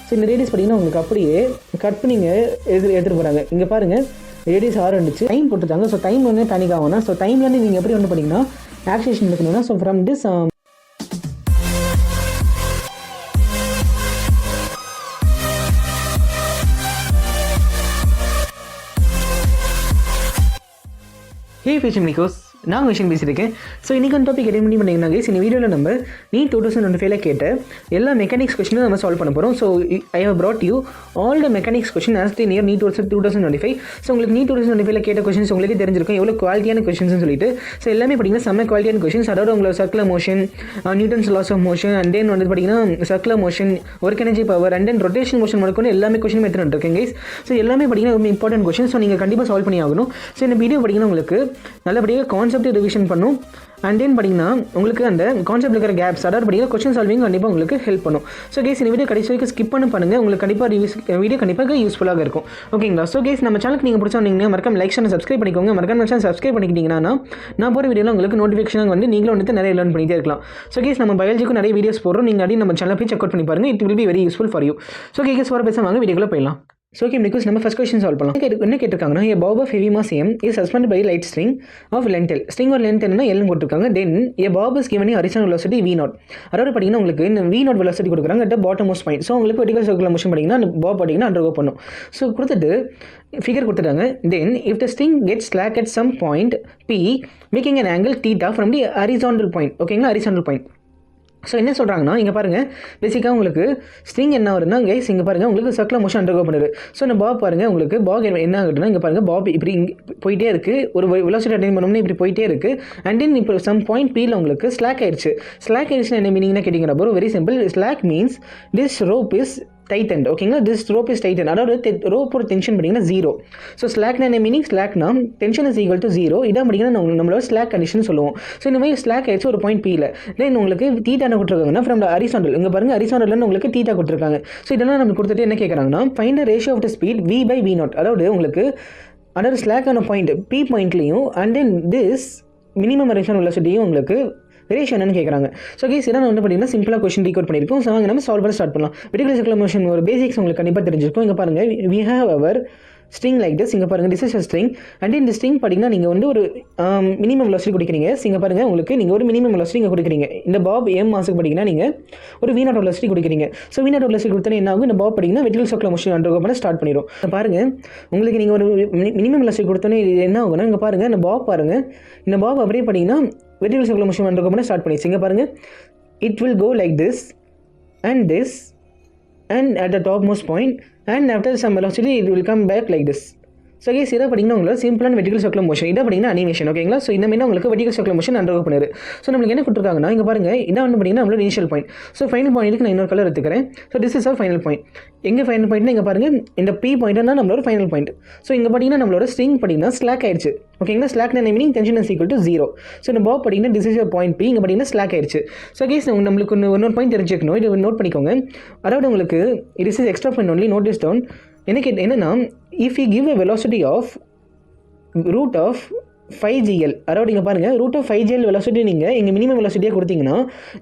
So இந்த radius பார்த்தீங்கன்னா உங்களுக்கு அப்படியே கட் பண்ணி எடுத்துகிட்டு போகிறாங்க. இங்கே பாருங்கள் ரேடியஸ் 6 இருந்துச்சு, டைம் போட்டுருக்காங்க. ஸோ டைம் வந்து பேனிக் ஆகும்னா ஸோ டைம்லேருந்து நீங்கள் எப்படி வந்து பண்ணிங்கன்னா ஆக்சிலேஷன் இருக்கணும்னா ஸோ ஃப்ரம் திஸ் ஃபிஷன் மிகோஸ் நான் விஷயம் பேசியிருக்கேன். ஸோ இன்றைக்கி வந்து டாபிக் எடிட் பண்ணிங்கன்னா கைஸ் இந்த வீடியோவில் நம்ம நீட் 2025 கேட்ட எல்லா மெக்கானிக்ஸ் கொஸ்டினும் நம்ம சால்வ் பண்ண போகிறோம். So I have brought you all the mechanics question as the near NEET 2025. So உங்களுக்கு நீட் 2025 கேட்ட கொஸ்டின்ஸ் உங்களுக்கு தெரிஞ்சிருக்கும் எவ்வளோ குவாலிட்டியான கொஸ்டின்ஸ்னு சொல்லிட்டு. ஸோ எல்லாமே பார்த்தீங்கன்னா செம்ம குவாலிட்டியான கொஸ்டின்ஸ். அதாவது உங்களோட circular motion, Newton's laws of motion, and then வந்து பார்த்தீங்கன்னா circular motion, work energy power, and then rotation motion மட்டும் எல்லாமே கொஸ்டின் எடுத்துகிட்டு இருக்கேன் கைஸ். ஸோ எல்லாமே பார்த்தீங்கன்னா ரொம்ப இம்பார்ட்டன்ட் கொஸ்டின். ஸோ நீங்கள் கண்டிப்பாக சால்வ் பண்ணி ஆகணும். ஸோ இந்த வீடியோ பார்த்தீங்கன்னா உங்களுக்கு நல்லபடியாக கான்செப்ட் ரிவிஷன் பண்ணும். அண்ட் தென் பார்த்தீங்கன்னா உங்களுக்கு அந்த கான்செப்ட் இருக்கிற கேப்ஸ் அதாவது பார்த்தீங்கன்னா கொஸ்டின் சால்விங் கண்டிப்பாக உங்களுக்கு ஹெல்ப் பண்ணும். ஸோ கேஸ் இந்த வீடியோ கடைசி வரைக்கும் ஸ்கிப் பண்ணுங்கள். உங்களுக்கு கண்டிப்பாக வீடியோ கண்டிப்பாக யூஸ்ஃபுல்லாக இருக்கும். ஓகேங்களா? ஸோ கேஸ் நம்ம சேனலுக்கு நீங்கள் பிடிச்சா மறக்காம லைக் பண்ணி சப்ஸ்கிரைப் பண்ணிக்கோங்க. மறக்காம சேனல் சப்ஸ்கிரைப் பண்ணிக்கிட்டீங்கன்னா நான் போகிற வீடியோவில் உங்களுக்கு நோட்டிஃபிகேஷன் வந்து நீங்களும் வந்து நிறைய லேர்ன் பண்ணிட்டே இருக்கலாம். ஸோ கேஸ் நம்ம பயாலஜிக்கும் நிறைய வீடியோஸ் போடுறோம். நீங்கள் அடி நம்ம சேனல் போய் செக் அவுட் பண்ணி பாருங்கள். It will be very useful for you. So guys வர பேசாமல் வீடியோக்குள்ள போயிடலாம். ஸோ ஓகே பிகாஸ் நம்ம ஃபஸ்ட் கொஸ்டின் சால்வ் பண்ணலாம். என்ன கேட்டிருக்காங்கன்னா a bob of heavy mass m is suspended by light string of length L. String ஒரு லென்த் என்னன்னா L போட்டிருக்காங்க. தென் a bob is given a horizontal velocity v0. அதாவது பார்த்தீங்கன்னா உங்களுக்கு இந்த v0 velocity கொடுக்குறாங்க at the bottom most point. So உங்களுக்கு vertical circular motion பார்த்தீங்கன்னா அந்த பாப் பார்த்தீங்கன்னா அண்டர்கோ பண்ணும். ஸோ கொடுத்துட்டு ஃபிகர் கொடுத்துட்டாங்க. தென் if the string gets slack at some point p making an angle theta from the horizontal point. ஓகேங்களா? horizontal point. So என்ன சொல்கிறாங்கன்னா இங்கே பாருங்கள் பேசிக்காக உங்களுக்கு ஸ்ட்ரிங் என்ன வருதுன்னா கைஸ் இங்கே பாருங்கள் உங்களுக்கு சர்க்குலர் மோஷன் அண்டர்கோ பண்ணுது. ஸோ இந்த பாப் பாருங்கள் உங்களுக்கு பாப் என்ன ஆகுதுன்னா இங்கே பாருங்கள் பாப் இப்படி போயிட்டே இருக்குது. ஒரு வெலாசிட்டி அட்டைன் பண்ணோம்னா இப்படி போயிட்டே இருக்குது. அண்ட் தென் இப்போ சம் பாயிண்ட் பியில் உங்களுக்கு ஸ்லாக் ஆயிடுச்சு. ஸ்லாக் ஆயிடுச்சுன்னா என்ன மீனிங்னா கேட்டிங்கன்னா bro very simple. Slack means this rope is tightened. ஓகேங்களா? This rope is tighten. அதாவது ரோப்போட டென்ஷன் பார்த்தீங்கன்னா 0. ஸோ ஸ்லாக்னா என்ன மீனிங்? ஸ்லாக்னா டென்ஷன் இஸ் ஈக்குவல் டு 0. இதான் பார்த்தீங்கன்னா நம்மளோட ஸ்லாக் கண்டிஷன் சொல்லுவோம். ஸோ இந்த மாதிரி ஸ்லாக் ஆயிடுச்சு ஒரு பாயிண்ட் பியில். தென் உங்களுக்கு தீட்டா கொடுத்துருக்காங்கன்னா ஃப்ரம் த ஹரிசாண்டல். இங்கே பாருங்கள் ஹரிசாண்டல்னு உங்களுக்கு தீட்டா கொடுத்துருக்காங்க. ஸோ இதெல்லாம் நம்ம கொடுத்துட்டு என்ன கேட்குறாங்கன்னா find the ratio of the speed v by v0. அதாவது உங்களுக்கு அதாவது ஸ்லாக்கான பாயிண்ட் பி பாயிண்ட்லையும் and then this minimum horizontal வெலாசிட்டியும் உங்களுக்கு ரேஷியோ என்னன்னு கேட்குறாங்க. ஸோ கேஸ் இதான் வந்து பார்த்தீங்கன்னா சிம்பிளாக கொஸ்டின் டீகோட் பண்ணியிருக்கோம். ஸோ நம்ம சால்வ் பண்ண ஸ்டார்ட் பண்ணலாம். வெர்டிகல் சர்க்குலர் மோஷன் ஒரு பேசிக்ஸ் உங்களுக்கு கண்டிப்பாக தெரிஞ்சிருக்கும். இங்கே பாருங்கள் we have our string like this. இங்கே பாருங்கள் this is a string and in this string பார்த்தீங்கன்னா நீங்கள் வந்து ஒரு மினிமம் வெலாசிட்டி கொடுக்குறீங்க. இங்கே பாருங்கள் உங்களுக்கு நீங்கள் ஒரு மினிமம் வெலாசிட்டி இங்கே கொடுக்குறீங்க. இந்த பாப் m மாசுக்கு பார்த்தீங்கன்னா நீங்கள் ஒரு v0 வெலாசிட்டி கொடுக்குறீங்க. ஸோ v0 வெலாசிட்டி கொடுத்தா என்ன ஆகும்? இந்த பாப் பார்த்தீங்கன்னா வெர்டிகல் சர்க்குலர் மோஷன் அண்டர்கோ பண்ண ஸ்டார்ட் பண்ணிடும். பாருங்கள் உங்களுக்கு நீங்கள் ஒரு மினிமம் வெலாசிட்டி கொடுத்தோன்னே இது என்ன ஆகும்னா இங்கே பாருங்கள் இந்த பாப் பாருங்கள் இந்த பாப் அப்படியே பார்த்தீங்கன்னா வெர்டிகல் சர்க்குலர் மோஷன் அண்டர்கோ பண்ண ஸ்டார்ட் பண்ணிடுச்சு. இங்கே பாருங்கள் it will go like this and at the topmost point and after some velocity it will come back like this. So guys இதை பார்த்தீங்கன்னா உங்களுக்கு சிம்பிளான வெர்டிகல் சர்க்குலர் மோஷன். இதை பார்த்தீங்கன்னா அனிமேஷன். ஓகேங்களா? ஸோ இந்த மாதிரி உங்களுக்கு வெர்டிகல் சர்க்குலர் மோஷன் அண்டர்கோ பண்ணுது. ஸோ நம்மளுக்கு என்ன கொடுத்துருக்காங்கன்னா இங்கே பாருங்கள் இதான் வந்து பார்த்தீங்கன்னா நம்மளோட இனிஷியல் பாயிண்ட். ஸோ ஃபைனல் பாயிண்ட்டுக்கு நான் இன்னொரு கலர் எடுத்துக்கிறேன். So this is our final point. எங்கே ஃபைனல் பாயிண்ட்னா இங்கே பாருங்கள் இந்த பி பாயிண்ட்னா நம்மளோட ஃபைனல் பாயிண்ட். ஸோ இங்கே பார்த்தீங்கன்னா நம்மளோட ஸ்ட்ரிங் பார்த்தீங்கன்னா ஸ்லாக் ஆயிடுச்சு. ஓகேங்களா? ஸ்லாக் என்ன meaning? Tension is equal to 0. So இந்த பாப் பார்த்தீங்கன்னா திஸ் இஸ் பாயிண்ட் பி. இங்கே பார்த்தீங்கன்னா ஸ்லாக் ஆயிடுச்சு. ஸோ கேஸ் நம்மளுக்கு இன்னொரு பாயிண்ட் தெரிஞ்சுக்கணும். இது நோட் பண்ணிக்கோங்க. அதாவது உங்களுக்கு it is extra point only note this down. என்னன்னா if you give a velocity of root of 5gl அதாவது இங்கே பாருங்கள் root of 5gl வெலாசிட்டி நீங்கள் இங்கே மினிமம் வெலாசிட்டியாக கொடுத்தீங்கன்னா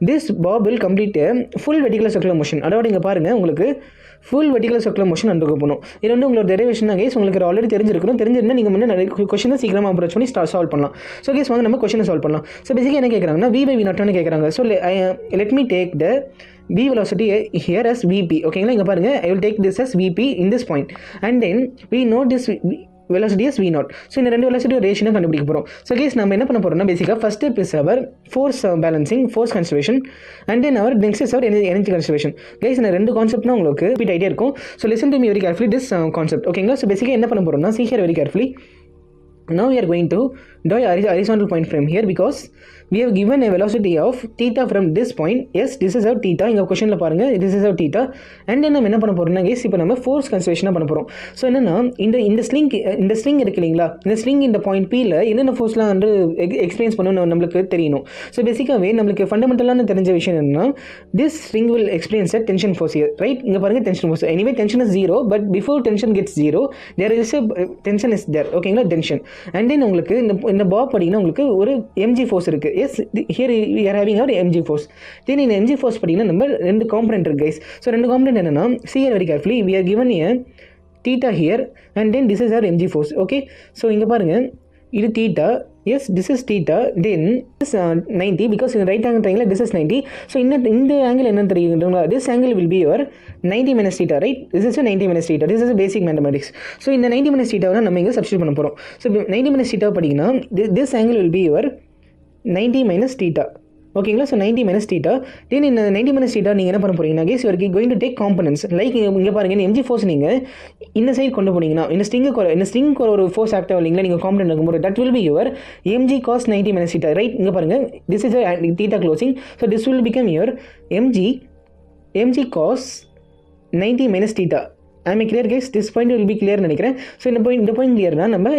this bob will complete a full vertical circular motion. அதாவது இங்கே பாருங்கள் உங்களுக்கு full vertical circular motion undergo பண்ணும். இது வந்து உங்களோட டெரிவேஷன் தான் கேஸ் உங்களுக்கு ஆல்ரெடி தெரிஞ்சிருக்கணும். தெரிஞ்சிருந்தால் நீங்கள் முன்னே நிறைய கொஸ்டினை சீக்கிரமாக அப்ரோச் பண்ணி சால்வ் பண்ணலாம். ஸோ கேஸ் வாங்க நம்ம கொஸ்டினை சால்வ் பண்ணலாம். ஸோ பேசிக்காக என்ன கேட்குறாங்கன்னா v by v0 கேட்குறாங்க. So let me take the v velocity here as vp. ஓகேங்களா? இங்கே பாருங்கள் I will take this as vp in this point and then we know this velocity is v0. So இந்த ரெண்டு velocity ratio கண்டுபிடிக்க போகிறோம். So case நம்ம என்ன பண்ண போகிறோம்னா பேசிக்காக first step is our force balancing, force conservation and then our next is our energy conservation. Guys இந்த ரெண்டு கான்செப்ட்னா உங்களுக்கு ரிப்பீட் ஆகிட்டே இருக்கும். So listen to me very carefully this concept. ஓகேங்களா? ஸோ பேசிக்காக என்ன பண்ண போகிறோம்னா see here very carefully. Now we are going to draw a horizontal point from here because we have given a velocity of theta from this point. Yes, this is our theta. இங்கே கொஸ்டினில் பாருங்கள் this is our theta. and then நம்ம என்ன பண்ண போகிறோம்னா case இப்போ நம்ம force கன்சர்வேஷனாக பண்ண போகிறோம். ஸோ என்னென்னா இந்த ஸ்லிங் இருக்கு இல்லைங்களா? இந்த ஸ்லிங் இந்த பாயிண்ட் பியில் என்னென்ன ஃபோர்ஸ்லாம் வந்து எக்ஸ்பீரியன்ஸ் பண்ணணும் நம்மளுக்கு தெரியணும். ஸோ பேசிக்காகவே நம்மளுக்கு ஃபண்டமெண்டலான தெரிஞ்ச விஷயம் என்னென்னா this string will experience a tension force here, right? இங்கே பாருங்கள் tension force. anyway tension is 0 but before tension gets 0 there is a tension is there. ஓகேங்களா? tension and then உங்களுக்கு இந்த பாப் பார்த்தீங்கன்னா உங்களுக்கு ஒரு எம்ஜி ஃபோர்ஸ் இருக்குது. Yes, here we are having our MG force. Then இந்த எம்ஜி ஃபோர்ஸ் பார்த்தீங்கன்னா நம்ம 2 காம்பனன்ட் இருக்குது கைஸ். ஸோ 2 காம்பனன்ட் என்னென்னா, see here very carefully, we are given a theta here and then this is our mg force. Okay, so இங்கே பாருங்கள், இது theta, yes, this is theta, then this 90 because in the right angle triangle this is 90. so இந்த angle என்ன தெரியுங்களா, this angle will be your 90 minus theta, right? This is a 90 minus theta. This is a basic mathematics. so இந்த 90 minus theta நம்ம இங்கே substitute பண்ண போகிறோம். so 90 minus theta படிங்கன்னா this angle will be your 90 minus theta. ஓகேங்களா, so 90 minus theta. Then இந்த 90 minus theta நீங்கள் என்ன பண்ண போகிறீங்கன்னா guys, you are going to take components like இங்கே பாருங்கள், இந்த எம்ஜி ஃபோர்ஸ் நீங்கள் இந்த சைடு கொண்டு போனீங்கன்னா இந்த ஸ்ட்ரிங்க்கு ஒரு ஃபோர்ஸ் ஆக்டிவ் இல்லைங்களா நீங்கள் காம்பனன்ட் இருக்கும்போது, that will be your mg cos 90 minus theta, right? இங்கே பாருங்கள், this is theta closing. So this will become your mg cos 90 minus theta. I mean clear guys, this point will be clear நினைக்கிறேன். So இந்த point கிளியர்னா நம்ம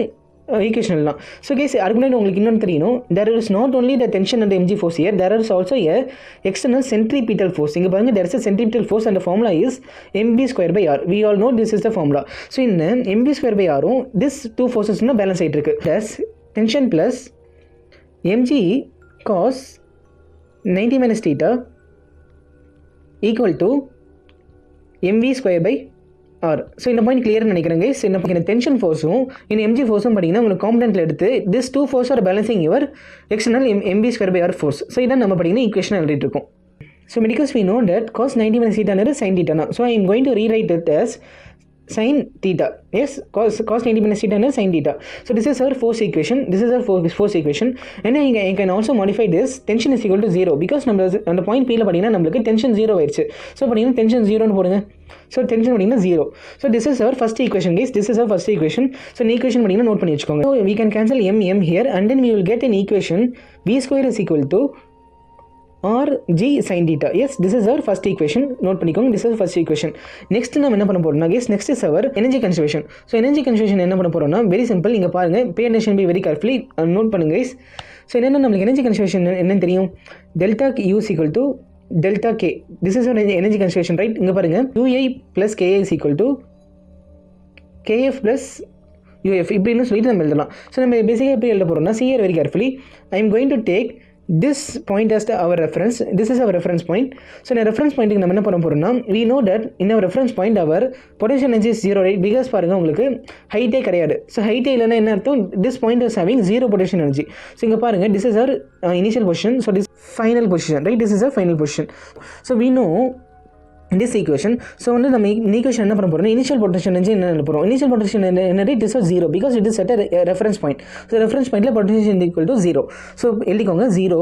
equation தான். So case, அதுக்கு முன்னாடி உங்களுக்கு இன்னொன்று தெரியணும், there is not only the tension and the mg force here, there is also a external centripetal force. இங்கே பாருங்கள், there is a centripetal force and the formula is mb square by r. we all know this is the formula. So இந்த mb square by r this 2 forces balance ஆகிட்டு இருக்கு. plus tension plus mg cos 90 minus theta equal to mv square by R. So இந்த point கிளியர்னு நினைக்கிறேன் guys. இந்த tension ஃபோர்ஸும் இந்த MG ஃபோர்ஸும் பார்த்தீங்கன்னா உங்களுக்கு காம்பனன்ட்ல எடுத்து this 2 force are balancing your external mb square by r force. So இதான் நம்ம பார்த்தீங்கன்னா ஈக்குவேஷன் எழுதிட்டு இருக்கோம். So because we know that cos 90 minus theta sin theta. So I am going to rewrite it as sin theta. yes, cos 90 minus theta is sin theta. so this is our force equation. and you can also modify this tension is equal to 0 because நம்ம அந்த point P ல பாத்தீங்கன்னா நமக்கு tension 0 ஆயிருச்சு. So பாத்தீங்கன்னா tension 0 னு போடுங்க. So tension பாத்தீங்கன்னா 0. So this is our first equation guys. ஸோ இந்த equation பாத்தீங்கன்னா நோட் பண்ணி வச்சுக்கோங்க. so we can cancel m here and then we will get an equation v square is equal to or g sin theta. yes, this is our first equation. note பண்ணிக்கோங்க, this is first equation. next நம்ம என்ன பண்ண போறோம்னா guys, next is our energy conservation. so energy conservation என்ன பண்ண போறோம்னா very simple. இங்க பாருங்க, pay attention, be very carefully note பண்ணுங்க guys. so என்னன்னா நமக்கு energy conservation என்னன்னு தெரியும், delta u is equal to delta k. this is our energy conservation, right? இங்க பாருங்க, ui plus ka is equal to kf plus uf இப்படின்னு சொல்லிட்டு நம்ம எழுதலாம். ஸோ நம்ம பேசிக்காக எப்படி எழுத போறோம்னா, see here very carefully, I am going to take this point as our reference. this is our reference point. so in reference point நம்ம என்ன பண்ண போறோம்னா, we know that in our reference point our potential energy is 0, right? because பாருங்க உங்களுக்கு ஹைட்டே கிடையாது. so height இல்லைன்னா என்ன அர்த்தம், this point is having 0 potential energy. so இங்க பாருங்க, this is our initial position. so this final position, right? this is our final position. so we know this equation. So வந்து நம்ம ஈக்குவேஷன் என்ன பண்ண போகிறோம், இனிஷியல் பொட்டன்ஷியல் எனர்ஜி என்ன பண்ண போகிறோம். இனிஷியல் பொட்டன்ஷியல் என்னது, it is 0 because it is set reference point. So reference பாயிண்ட்டில் பொட்டன்ஷியல் ஈக்குவல் டு 0. ஸோ எழுதிக்கோங்க, 0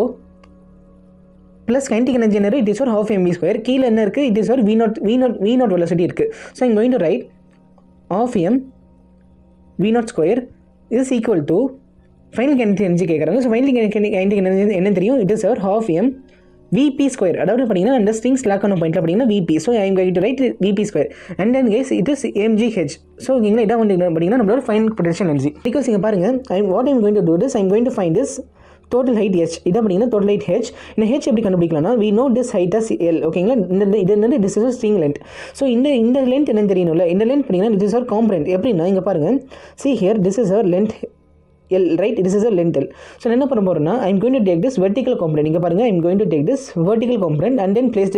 ப்ளஸ் கைனடிக் எனர்ஜி என்ன, இட் இஸ் ஒரு half mv square. கீழே என்ன இருக்குது, இட் இஸ் ஒரு v0 வெலாசிட்டி இருக்குது. ஸோ இங்கே going to write half m v0 square is equal to final kinetic energy கேட்குறாங்க. ஸோ ஃபைனல் கைனடிக் எனர்ஜி என்ன தெரியும், it is our half m vp square. அதாவது பார்த்தீங்கன்னா அந்த ஸ்ட்ரிங்ஸ் லாக் ஆன பாயிண்ட்டில் பார்த்தீங்கன்னா vp. So I am going to write vp square and then guys it is mgh. So இங்கே இதான் வந்து பார்த்தீங்கன்னா நம்மளோட ஃபைனல் பொட்டன்ஷியல் எனர்ஜி. பிகாஸ் இங்கே பாருங்க, what I'm going to do this, I'm going to find this total height h. இதான் பார்த்தீங்கன்னா total height h. இந்த h எப்படி கண்டுபிடிக்கலாம்னா, we know this height as l. ஓகேங்களா, இது வந்து this is a string length. So இந்த length என்னன்னு தெரியணும்ல, இந்த length பார்த்தீங்கன்னா this is our component. எப்படின்னா இங்கே பாருங்க, see here this is our length L, right? this is a length L. So என்ன பண்ண போகிறேன்னா, I am going to take this vertical component. இங்கே பாருங்க, I am going to take this vertical component and then place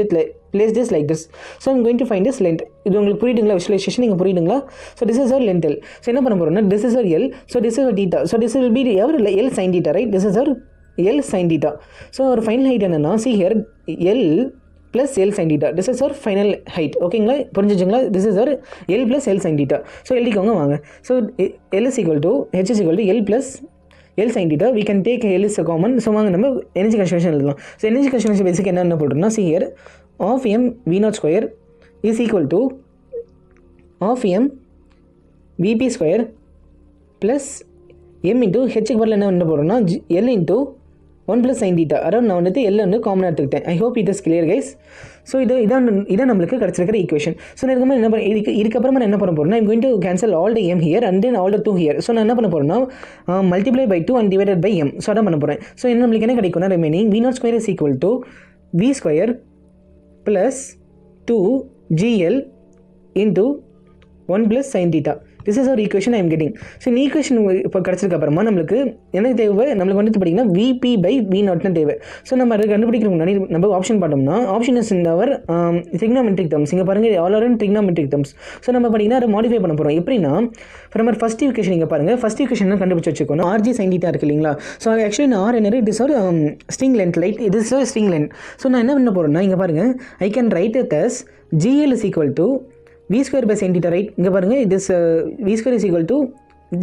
this like this. so I am going to find this length. இது உங்களுக்கு புரியுதுங்களா, visualisation இங்கே புரியுதுங்களா? So this is our length L. So என்ன பண்ண போகிறோம்னா, this is our L. so this is our theta. so this will be our L sin theta, right? this is our L sin theta. So ஒரு final height என்னன்னா, see here L plus L sin theta. this is our final height. ஓகேங்களா, புரிஞ்சுச்சுங்களா? this is our L plus L sin theta. So எழுதிக்கோங்க வாங்க. So L is equal to H is equal to L plus L sin theta. we can take L is a common. So வாங்க நம்ம energy conservation எழுதலாம். So energy conservation பேசிக் என்ன போட்டோம்னா, see here half m v0 square is equal to half m vp square plus m into h க்கு பதில் என்ன போடுறோம்னா L into 1 plus sin theta. அதாவது நான் வந்துட்டு L வந்து காமனாக எடுத்துக்கிட்டேன். ஐ hope it is clear guys. So இதான் நம்மளுக்கு கிடச்சிருக்கிற ஈக்குவேஷன். ஸோ இதுக்கப்புறமா என்ன இதுக்கப்புறமா என்ன பண்ண போகிறோம்னா, I'm going to cancel all the m here and then all the 2 here. So நான் என்ன பண்ண போகிறேன்னா, multiply by 2 and divided by m. So அதான் பண்ண போகிறேன். ஸோ நம்மளுக்கு என்ன கிடைக்கும்னா, remaining v0 square is equal to v square plus 2 gl into 1 plus sin theta. This is ஒரு equation I am getting. So இந்த ஈக்குவேஷன் இப்போ கிடச்சதுக்கு அப்புறமா நம்மளுக்கு என்ன தேவை, நம்மளுக்கு வந்துட்டு பார்த்தீங்கன்னா விபி பை வி நாட்னு தேவை. ஸோ நம்ம அதை கண்டுபிடிக்கிறதுக்கு முன்னாடி நம்ம ஆப்ஷன் பார்த்தோம்னா option is in our trigonometric terms. இங்கே பாருங்கள் all are in trigonometric terms. So நம்ம பார்த்தீங்கன்னா அதை மாடிஃபை பண்ண போகிறோம். எப்படின்னா ஃப்ரம் அவர் ஃபஸ்ட் ஈக்குவேஷன் இங்கே பாருங்கள், ஃபஸ்ட் ஈக்குவேஷன் கண்டுபிடிச்சி வச்சுக்கணும். ஆர்ஜி சைன் தீட்டா இருக்கு இல்லைங்களா. ஸோ ஆக்சுவலி நான் ஆர் என்ன இட் இஸ் ஒரு ஸ்ட்ரிங் லென்த் லைட், இது இஸ் ஸ்ட்ரிங் லென்த். ஸோ நான் என்ன பண்ண போகிறேன்னா இங்கே பாருங்கள் I can write it as GL is equal to V square by sin theta, right? இங்கே பாருங்கள் இது V square is equal to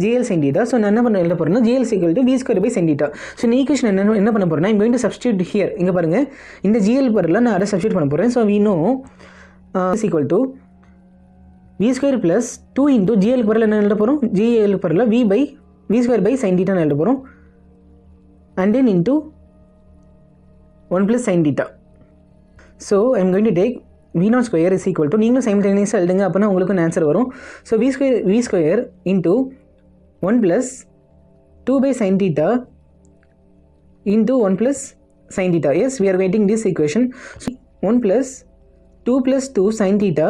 GL sin theta. So நான் என்ன பண்ண எழுத போகிறேன்னா GL is equal to V square by sin theta. So இந்த equation என்ன பண்ண போகிறேன்னா I'm going to substitute here. இங்கே பாருங்கள் இந்த GL பதிலாக நான் அதை சப்ஸ்டியூட் பண்ண போகிறேன். So we know is equal to V square plus 2 into GL பதிலாக என்ன எழுத போகிறோம், GL பதிலாக V square by sin theta எழுத போகிறோம் and then into 1 plus sin theta. So I'm going to take V0 square is equal to, நீங்களும் சைமல்டேனியஸாக எழுதுங்க அப்போனா உங்களுக்கு ஆன்சர் வரும். So V square into 1 plus 2 by sin theta into 1 plus sin theta. Yes, we are getting this equation. So 1 plus 2 plus 2 sin theta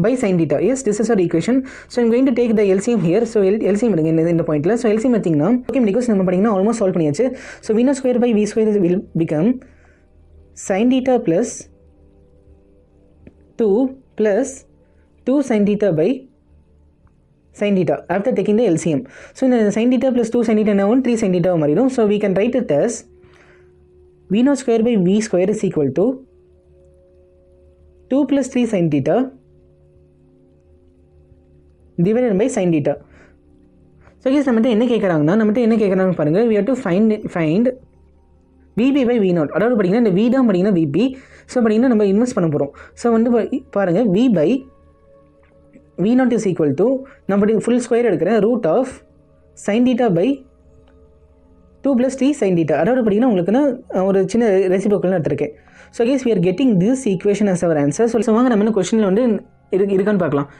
by sin theta. Yes, this is our equation. So I'm going to take the LCM here. So LCM எடுங்க இந்த பாயிண்ட்ல. So LCM எடுத்தீங்கன்னா okay because நம்ம படிங்கன்னா almost solve பண்ணியாச்சு. So V0 square by V square will become sin theta plus 2 plus 2 sin theta by sin theta after taking the LCM. So in sin theta plus 2 sin theta now 3 sin theta மாறிடும். So we can write it as V0 square by V square is equal to 2 plus 3 sin theta divided by sin theta. So guys நம்மகிட்ட என்ன கேட்குறாங்க பாருங்கள், we have to find VB by V0. அதாவது பார்த்தீங்கன்னா இந்த V தான் பார்த்தீங்கன்னா VB. So பார்த்தீங்கன்னா நம்ம இன்வெஸ்ட் பண்ண போகிறோம். ஸோ வந்து பாருங்கள் V by V0 is equal to நம்ம ஃபுல் ஸ்கொயர் எடுக்கிறேன் root of sin theta by 2 plus 3 sin theta. அதாவது பார்த்தீங்கன்னா உங்களுக்கு நான் ஒரு சின்ன ரெசிபிக்கல் எடுத்திருக்கேன். So guys we are getting this equation as our answer. So வாங்க நம்ம கொஸ்டினில் வந்து இருக்கான்னு பார்க்கலாம்.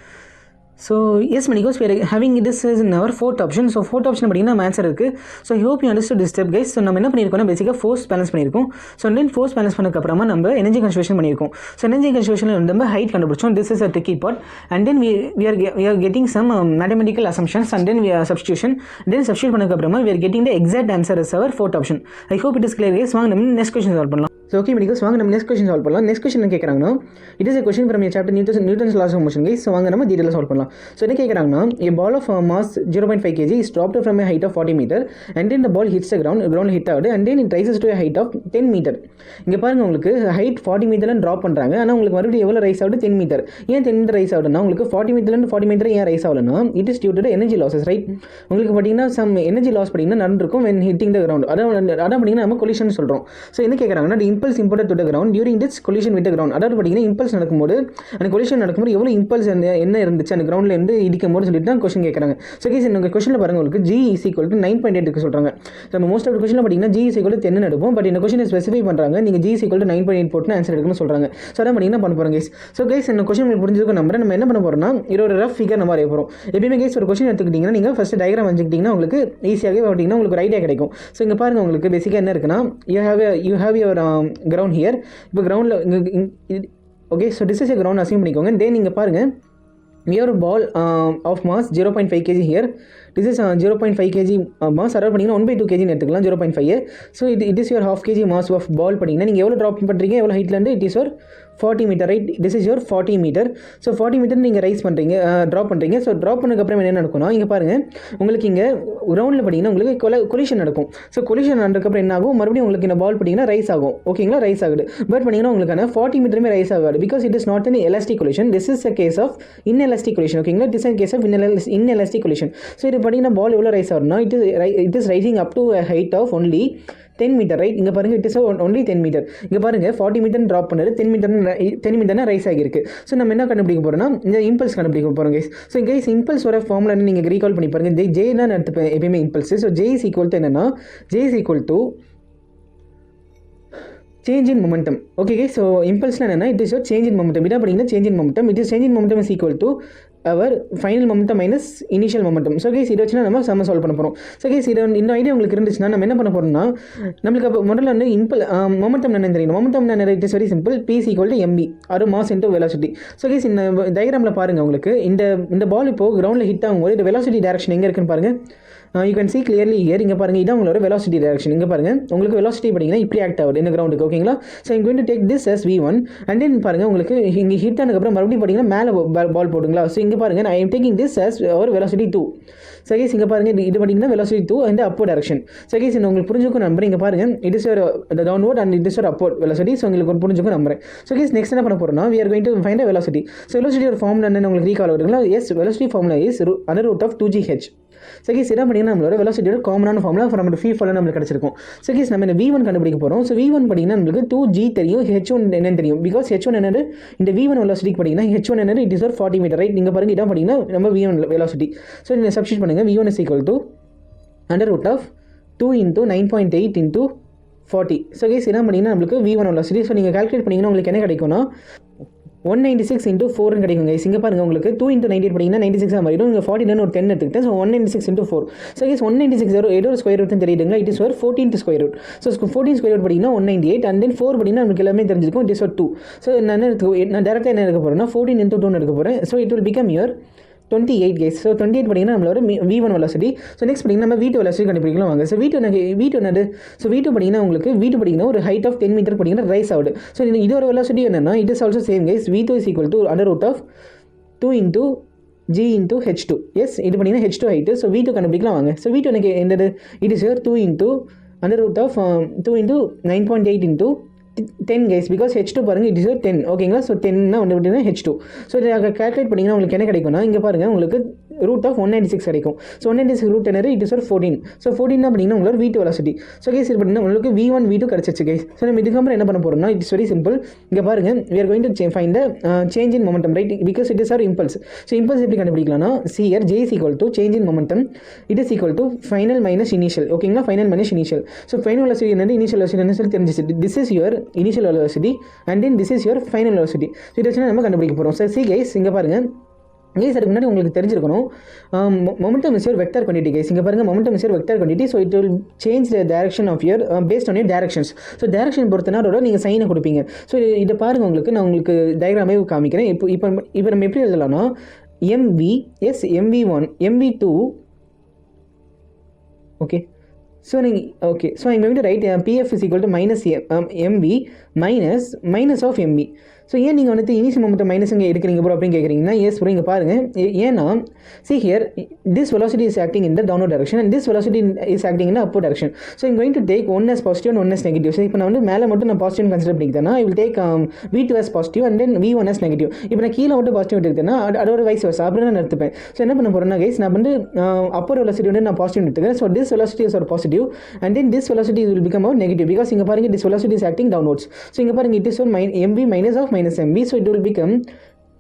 So yes, because we are having this is in our fourth option. So fourth option அப்படின்னா நம்ம ஆன்சர் இருக்குது. So I hope you understood this step guys. So நம்ம என்ன பண்ணியிருக்கோம்னா பேசிக்காக ஃபோர்ஸ் பேலன்ஸ் பண்ணியிருக்கோம். ஸோ தென் ஃபோர்ஸ் பேலன்ஸ் பண்ணதுக்கப்புறமா நம்ம energy conservation பண்ணியிருக்கோம். ஸோ எனர்ஜி கன்சர்வேஷனில் நம்ம ஹைட் கண்டுபிடிச்சோம். This is a tricky part. And then we are getting some mathematical assumptions and then we are substitution. Then substitute பண்ணதுக்கப்புறமா we are getting the exact answer as our fourth option. I hope it is clear guys. வாங்க நம்ம next question solve பண்ணலாம். So okay medicals வாங்க நம்ம next question solve பண்ணலாம். Next question என்ன கேட்குறாங்கன்னா it is a question from your chapter Newton's laws of motion guys. So வாங்க நம்ம டீட்டெயிலாக சால்வ் பண்ணலாம். ஸோ என்ன கேட்குறாங்கன்னா a ball of mass 0.5 kg is dropped from a height of 40 meter and then the ball hits the ground hit ஆகுது and then it rises to a height of 10 meter. இங்கே பாருங்கள் உங்களுக்கு height 40 மீட்டர்னு drop பண்ணுறாங்க. ஆனால் உங்களுக்கு மறுபடியும் எவ்வளோ rice ஆகுது 10 மீட்டர். ஏன் 10 மீட்டர் ரைஸ் ஆகுதுன்னா உங்களுக்கு 40 மீட்டர்லேருந்து 40 மீட்டர் ஏன் ரைஸ் ஆகலன்னா it is due to energy losses right. உங்களுக்கு பார்த்தீங்கன்னா சம் எனர்ஜி லாஸ் பார்த்தீங்கன்னா நடந்திருக்கும் when hitting the ground. அதான் பார்த்தீங்கன்னா நம்ம கொலிஷன் சொல்கிறோம். ஸோ என்ன கேட்குறாங்கன்னா impulse imported to the ground during this collision with ground. அதாவது பார்த்தீங்கன்னா இம்பல்ஸ் நடக்கும்போது அந்த கொலிஷன் நடக்கும்போது எவ்வளோ இம்பல்ஸ் என்ன இருந்துச்சு அந்த கிரவுண்டில் இருந்து இடிக்கும் போது சொல்லிட்டு தான் கொஸ்டின் கேட்குறாங்க. ஸோ கேஸ் இந்த கொஸ்டினில் பாருங்கள் உங்களுக்கு G is equal to 9.8 சொல்கிறாங்க. நம்ம மோஸ்ட் ஆஃப் கொஸ்டினில் பார்த்தீங்கன்னா G is equal to 10 எடுப்போம். பட் இந்த கொஸ்டினை ஸ்பெசிஃபை பண்ணுறாங்க நீங்கள் G is equal to 9.8 போட்டு ஆன்சர் எடுக்கணும்னு சொல்கிறாங்க. ஸோ அதான் பார்த்தீங்கன்னா பண்ண போகிறோம் கேஸ். ஸோ கேஸ் இந்த கொஸ்டின் உங்களுக்கு புரிஞ்சிருக்கும் நம்புறேன். நம்ம என்ன பண்ண போகிறோம்னா இது ஒரு ரஃப் ஃபிகர் நம்ம வரைய போகிறோம். எப்பயுமே கேஸ் ஒரு கொஸ்டின் எடுத்துக்கிட்டிங்கன்னா நீங்கள் ஃபஸ்ட் டயக்ராம் வச்சுக்கிட்டிங்கன்னா உங்களுக்கு ஈஸியாகவே பார்த்தீங்கன்னா உங்களுக்கு ஒரு ஐடியா கிடைக்கும். ஸோ இங்கே பாருங்கள் உங்களுக்கு பேசிக்காக என்ன இருக்குன்னா you have your ground here. இப்போ கிரவுண்டில் okay so this is a ground assume பண்ணிக்கோங்க. தென் நீங்கள் பாருங்கள் we have a ball of mass 0.5 kg here. This is 0.5 kg mass. அதாவது பண்ணிங்கன்னா 1/2 kg எடுத்துக்கலாம் 0.5. So it is your half kg mass of ball பண்ணிங்கன்னா நீங்கள் எவ்வளோ ட்ராப் பண்ணுறீங்க எவ்வளோ ஹைட்லேருந்து it is your 40 metre right. This is your 40 metre. So 40 metre நீங்கள் ரைஸ் பண்ணுறீங்க ட்ராப் பண்ணுறீங்க. ஸோ ட்ராப் பண்ணதுக்கப்புறம் என்ன நடக்கும்னா இங்கே பாருங்கள் உங்களுக்கு இங்கே கிரவுண்டில் பார்த்தீங்கன்னா உங்களுக்கு கொலிஷன் நடக்கும். ஸோ கொலிஷன் நடக்கிறப்பறம் என்ன ஆகும் மறுபடியும் உங்களுக்கு இந்த பால் பார்த்தீங்கன்னா ரைஸ் ஆகும். ஓகேங்களா ரைஸ் ஆகுது. பட் பண்ணிங்கன்னா உங்களுக்கான 40 மீட்டருமே ரைஸ் ஆகாது because it is not an elastic collision. This is a case of inelastic collision. ஓகேங்களா this is case of inelastic collision. So இது பார்த்தீங்கன்னா பால் எவ்வளோ ரைஸ் ஆகும்னா it is rising up to a height of only 10 metre right. இங்கே பாருங்கள் it is only 10 metre. இங்கே பாருங்கள் 40 metre drop பண்ணது 10 மீட்டர்னா ரைஸ் ஆகிருக்கு. ஸோ நம்ம என்ன கண்டுபிடிக்க போகிறோம்னா இந்த இம்பல்ஸ் கண்டுபிடிக்க போகிறோம் கைஸ். ஸோ கைஸ் இம்பல்ஸ் வர ஃபார்முலா நீங்கள் ரீகால் பண்ணி பாருங்கள். ஜே தான் எடுத்துப்பேன் எப்பயுமே impulse. So J is equal to என்னன்னா J is equal to change in momentum. Okay, so இம்பல்ஸ்னா என்னன்னா it is your change in momentum. இதான் பார்த்தீங்கன்னா change in momentum. It is change in momentum is equal to our final momentum minus initial momentum. So guys இதை வச்சுனா நம்ம சம்ம solve பண்ண போகிறோம். ஸோ கேஸ் இது இந்த ஐடியா உங்களுக்கு இருந்துச்சுன்னா நம்ம என்ன பண்ண போகிறோம்னா நம்மளுக்கு அப்போ முதல்ல வந்து மொமெண்டம் என்ன தெரியும். மொமெண்டம் என்ன, it is very simple. P is equal to mv or mass into velocity. So guys இந்த டயக்ராமில் பாருங்கள், உங்களுக்கு இந்த பால் இப்போ கிரவுண்டில் ஹிட் ஆகும்போது இந்த வெலாசிட்டி டேரக்ஷன் எங்கே இருக்குன்னு பாருங்கள். You can see clearly here. இங்கே பாருங்கள், இதான் உங்களோட வெலாசிட்டி டேரக்ஷன். இங்கே பாருங்கள், உங்களுக்கு வெலாசிட்டி பார்த்தீங்கன்னா இப்படி ஆக்ட் ஆகுது இந்த கிரவுண்டுக்கு. ஓகேங்களா? So I'm going to take this as v1 and then பாருங்கள், உங்களுக்கு இங்கே ஹிட் ஆனதுக்கப்புறம் மறுபடியும் பார்த்தீங்கன்னா மேலே பால் போட்டுங்களா. ஸோ இங்கே பாருங்கள், I am taking this as our velocity 2. So guys இங்கே பாருங்கள், இது பார்த்தீங்கன்னா velocity 2 and upward direction. So guys இந்த உங்களுக்கு புரிஞ்சுக்கும் நம்புறேன். இங்கே பாருங்கள், it is your downward and it is your upward velocity. So உங்களுக்கு புரிஞ்சுக்கும் நம்புறேன். ஸோ கேஸ் நெக்ஸ்ட் என்ன பண்ண போகிறோம்னா we are going to find a velocity. So velocity ஒரு ஃபார்முலா என்னன்னு உங்களுக்கு ரீகால் வருதுங்களா? Yes, velocity formula is under root of 2gh. So guys இதான் பார்த்தீங்கன்னா நம்மளோட வெலாசிட்டியோட காமனான ஃபார்முலா ஃப்ரம் ஃப்ரீ ஃபாலில் நம்மளுக்கு கிடச்சிருக்கும். ஸோ கேஸ் நம்ம இந்த v1 கண்டுபிடிக்க போகிறோம். ஸோ v1 பார்த்தீங்கன்னா நம்மளுக்கு 2g தெரியும், h1 என்னன்னு தெரியும். பிகாஸ் h1 என்னது, இந்த v1 வெலாசிட்டிக்கு பார்த்தீங்கன்னா h1 என்னது, இட் இஸ் ஒரு 40 மீட்டர், ரைட்? நீங்கள் பாருங்கள், இதான் பார்த்தீங்கன்னா நம்ம v1 வெலாசிட்டி. ஸோ நீங்கள் சப்ஸ்டிட் பண்ணுங்கள். v1 is equal to under root of 2 into 9.8 into 40. So guys இதான் பார்த்தீங்கன்னா நம்மளுக்கு v1 வெலாசிட்டி. ஸோ நீங்கள் கால்குலேட் பண்ணிங்கன்னா உங்களுக்கு என்ன கிடைக்கும்னா 196 into 4 கிடைக்கும் கைஸ். இங்கே பாருங்கள், உங்களுக்கு 2 into 98 பண்ணிங்கன்னா 96 மாறிடும். இங்கே 49 ஒரு 10 எடுத்துக்கிட்டேன். So 196 into 4. ஸோ கேஸ் 196 ஏதோ ஒரு ஸ்கொயர் ரூட் தெரியுதுங்களா? இட் இஸ் ஒரு 14th square root. So 14 square root பண்ணிங்கன்னா 198 அண்ட் தென் 4 பண்ணிங்கன்னா நமக்கு எல்லாமே தெரிஞ்சிருக்கும். இட் இஸ் ஒரு 2. ஸோ நான் டேரக்டாக என்ன எடுக்க போகிறேன்னா 14 into 2 எடுக்க போகிறேன். So it will become your 28 guys. So 28 பார்த்தீங்கன்னா நம்மளோட v1 வெலாசிட்டி. ஸோ நெக்ஸ்ட் பார்த்தீங்கன்னா நம்ம v2 வெலாசிட்டி கண்டுபிடிக்கலாம் வாங்க. ஸோ v2 என்னது? ஸோ v2 பார்த்தீங்கன்னா உங்களுக்கு v2 பார்த்தீங்கன்னா ஒரு ஹைட் ஆஃப் 10 மீட்டர் பார்த்தீங்கன்னா ரைஸ் ஆகுது. ஸோ இது ஒரு வெலாசிட்டி என்னன்னா it is also same case. v2 is equal to under root of 2 into g into h2. Yes, இது பார்த்தீங்கன்னா h2 ஹைட்டு. ஸோ v2 கண்டுபிடிக்கலாம் வாங்க. ஸோ v2 எனக்கு என்னது, it is 2 into under root of 2 into 9.8 into 10 guys. Because h2 பாருங்கள், it is 10. ஓகேங்களா? So 10னா வந்து பார்த்தீங்கன்னா h2. ஸோ இதை கால்குலேட் பண்ணிங்கன்னா உங்களுக்கு என்ன கிடைக்கும்னா இங்கே பாருங்கள், உங்களுக்கு ரூட் ஆஃப் 196 கிடைக்கும். ஸோ 196 ரூட் என்னது, இட் இஸ் ஒரு 14. ஸோ 14 பார்த்தீங்கன்னா உங்களோட v2 வெலாசிட்டி. ஸோ கேஸ் இது பார்த்தீங்கன்னா உங்களுக்கு v1 v2 கிடச்சிச்சு கைஸ். ஸோ நம்ம இதுக்கப்புறம் என்ன பண்ண போகிறோம்னா இட்ஸ் வெரி சிம்பிள். இங்கே பாருங்கள், we are going to find the change in momentum, right? Because it is our impulse. So impulse எப்படி கண்டுபிடிக்கலாம்னா here j is equal to change in momentum, it is equal to final minus initial. ஓகேங்களா? final minus initial. So final velocity என்னது, initial velocity என்ன சொல்லி தெரிஞ்சிச்சு. this is your initial velocity and then this is your final velocity. So இதை வச்சு நம்ம கண்டுபிடிக்க போகிறோம். ஸோ see guys, இங்கே பாருங்கள், கைஸ் அதுக்கு முன்னாடி உங்களுக்கு தெரிஞ்சிருக்கணும் momentum is your vector quantity guys. இங்கே பாருங்கள், momentum is your vector quantity. So it will change the direction of your based on your directions. So direction பொறுத்தனா அதோட நீங்கள் சைனை கொடுப்பீங்க. ஸோ இதை பாருங்கள், உங்களுக்கு நான் உங்களுக்கு டயக்ராமே காமிக்கிறேன். இப்போ நம்ம எப்படி எழுதலாம்னா mv எஸ் mv1 mv2. ஓகே, ஸோ நீங்கள் okay, so I'm going to write pf is equal to minus mv minus of mv. So ஏன் நீங்கள் வந்துட்டு இனிஷியல் மொமெண்டம் மைனஸ் இங்கே எடுக்கிறீங்க ப்ரோ அப்படின்னு கேட்குறீங்கன்னா, எஸ் ப்ரோ இங்கே பாருங்கள், ஏன்னா see here this velocity is acting in the downward direction and this velocity is acting in the upward direction. So I'm going to take one as positive and one as negative. So இப்போ நான் வந்து மேலே மட்டும் நான் positive consider பண்ணிக்கிட்டேன்னா I will take v2 as positive and then v1 as negative. இப்போ நான் கீழே மட்டும் பாசிட்டிவ் எடுத்துக்கிட்டேன்னா அதோட வைஸ் வர்சா அப்படின்னு நான் எடுத்துப்பேன். ஸோ என்ன பண்ண போகிறேன்னா கைஸ், நான் வந்து அப்பர் வெலாசிட்டி வந்து நான் பாசிட்டிவ் எடுத்துக்கிறேன். So this velocity is our positive and then this velocity will become our negative because இங்கே பாருங்கள் this velocity is acting downwards. So இங்கே பாருங்கள், it is ஒரு mv minus of minus mv. So it will become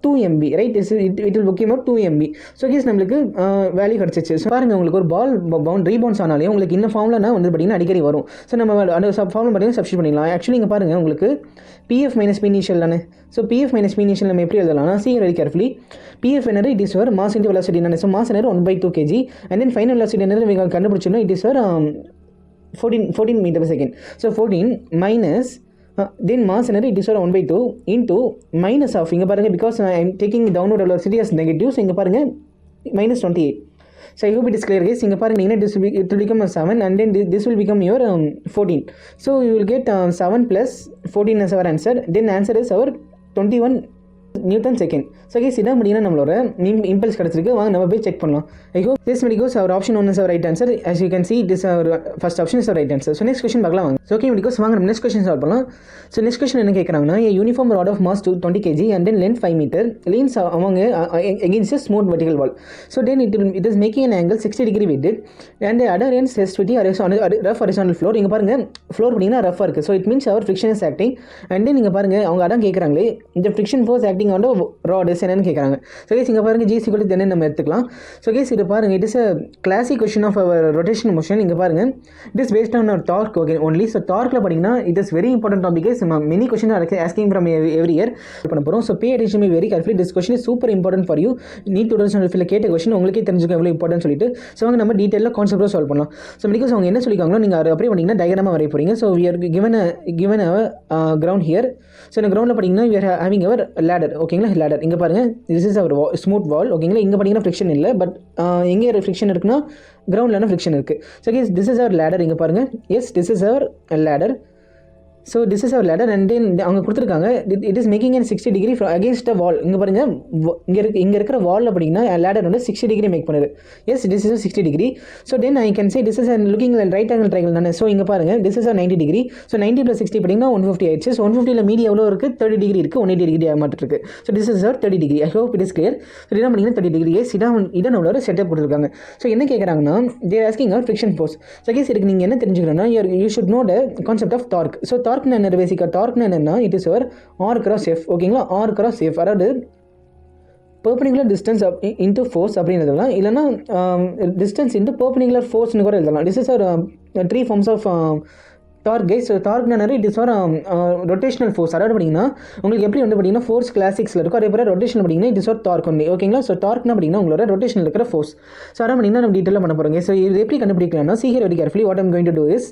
2mb, right? It will become out 2mb. So guys நம்மளுக்கு value கிடச்சிச்சு. So பாருங்கள், உங்களுக்கு ஒரு பால் ரீபவுன்ஸ் ஆனாலே உங்களுக்கு இந்த ஃபார்முலா வந்து பார்த்தீங்கன்னா அடிக்கடி வரும். ஸோ நம்ம அந்த ஃபார்முலா பார்த்தீங்கன்னா சப்ஸ்டிட் பண்ணிடலாம். ஆக்சுவலி இங்கே பாருங்கள், உங்களுக்கு pf minus p initial தானே. So pf minus p initial நம்ம எப்படி எழுதலாம்னா see very carefully. pf என்னது, it is your mass into velocity தானே. ஸோ mass என்னது 1/2 kg and then final velocity என்னது நீங்கள் கண்டுபிடிச்சோன்னா it is your 14 meter per second. So 14 minus then mass energy it is 1/2 into minus of இங்கே பாருங்கள், because I am taking downward velocity as negative. So இங்கே பாருங்கள் minus 28. So I hope it is clear guys. இங்கே பாருங்கள், it will become a 7 and then this will become your 14. So you will get 7 plus 14 as our answer. Then answer is our 21 newton second. So guys இதான் முடியும்னா நம்மளோட impulse கிடச்சிருக்கு. வாங்க நம்ம போய் check பண்ணலாம். I hope this medicos our option 1 is our right answer. as you can see this our first option is our right answer. So next question பார்க்கலாம் வாங்க. ஸோ ஓகே மெடிகோஸ், வாங்க நம்ம நெக்ஸ்ட் கொஸ்டின் சால்வ் பண்ணலாம். So next question என்ன கேட்குறாங்கன்னா, uniform rod of mass 20 kg and then length 5 meter leans among against a smooth vertical wall. So then it is making an angle 60 degree weighted and the other end says to the rough horizontal floor. இங்கே பாருங்கள், floor பண்ணிங்கன்னா ரஃபாக இருக்குது. So it means our friction is acting and then இங்கே பாருங்கள் அவங்க அதான் கேட்குறாங்களே, இந்த friction force acting acting on rod is என்னன்னு கேட்குறாங்க. ஸோ கேஸ் இங்கே பாருங்கள் ஜி ஈக்குவல் டு தென் நம்ம எடுத்துக்கலாம். ஸோ கேஸ் இது பாருங்கள் it is a classic question of our rotation motion. இங்கே பாருங்கள் it is based on our torque okay only. So டார்க்கில் பார்த்தீங்கன்னா it is very important topic. Many question are asking from every year பண்ண போகிறோம். So pay attention very carefully. This question is super important for you. NEET 2025 கேட்ட question உங்களுக்கே தெரிஞ்சுக்க எவ்வளோ important சொல்லிட்டு so அவங்க நம்ம டீட்டெயிலாக கான்செப்டாக சால்வ் பண்ணலாம். ஸோ பிகாஸ் அவங்க என்ன சொல்லிக்காங்களோ நீங்கள் அதை அப்படியே பண்ணிங்கன்னா டயக்ராமாக வரைய போகிறீங்க. So we are given a ground here. So இந்த கிரௌண்டில் பார்த்தீங்கன்னா we are having our ladder ஓகேங்களா. லேடர் இங்கே பாருங்கள் this is our smooth wall ஓகேங்களா. இங்கே பார்த்தீங்கன்னா ஃப்ரிக்ஷன் இல்லை, பட் எங்கே ஃப்ரிக்ஷன் இருக்குன்னா கிரவுண்டில் ஃப்ரிக்ஷன் இருக்குது. So case this is our ladder. இங்கே பாருங்கள் yes this is our ladder. So this is our ladder and then அவங்க கொடுத்துருக்காங்க it is making and 60 degree against a wall. இங்கே பாருங்கள் இங்கே இருக்கிற வாலில் அப்படின்னா லேடர் வந்து 60 டிகிரி மேக் பண்ணுது. Yes this is 60 degree. So then I can say this is looking right angle triangle தானே. ஸோ இங்கே பாருங்கள் திஸ் இஸ் 90 டிகிரி. ஸோ 90 + 60 பார்த்தீங்கன்னா 150 ஆயிடுச்சு. ஸோ 150 மீதி எவ்வளோ இருக்குது 30 டிகிரி இருக்குது, 180 டிகிரி மாட்டு இருக்குது. So this is our 30 degree. I hope it is clear. So இதான் பண்ணிங்கன்னா 30 டிகிரி. எஸ் இதான் நம்மளோட செட்டப் கொடுத்துருக்காங்க. ஸோ என்ன கேட்குறாங்கன்னா they're asking our friction force. So guys இதுக்கு நீங்கள் என்ன தெரிஞ்சுக்கணும்னா you should know the concept of torque. So டார்க்னு என்ன பேசிக்காக டார்க்னு என்னன்னா it is our R cross F ஓகேங்களா. ஆர் கிராஸ் எஃப் அதாவது perpendicular distance into force அப்படின்னு எழுதலாம், இல்லைனா distance into perpendicular forceன்னு கூட எழுதலாம். This is our three forms of torque guys. So டார்க்னா it is for rotational force. அதாவது பார்த்தீங்கன்னா உங்களுக்கு எப்படி வந்து பார்த்தீங்கன்னா ஃபோர்ஸ் கிளாசிக்ஸில் இருக்கும், அதே போல் ரொட்டேஷன் பார்த்தீங்கன்னா it is for torque only ஓகேங்களா. ஸோ டார்க்னா பார்த்தீங்கன்னா உங்களோட ரொட்டேஷனில் இருக்கிற ஃபோர்ஸ். ஸோ அதான் பார்த்தீங்கன்னா நம்ம டீட்டெயிலாக பண்ண போகிறோங்க. ஸோ இது எப்படி கண்டுபிடிக்கலாம்னா see here very carefully what I'm going to do is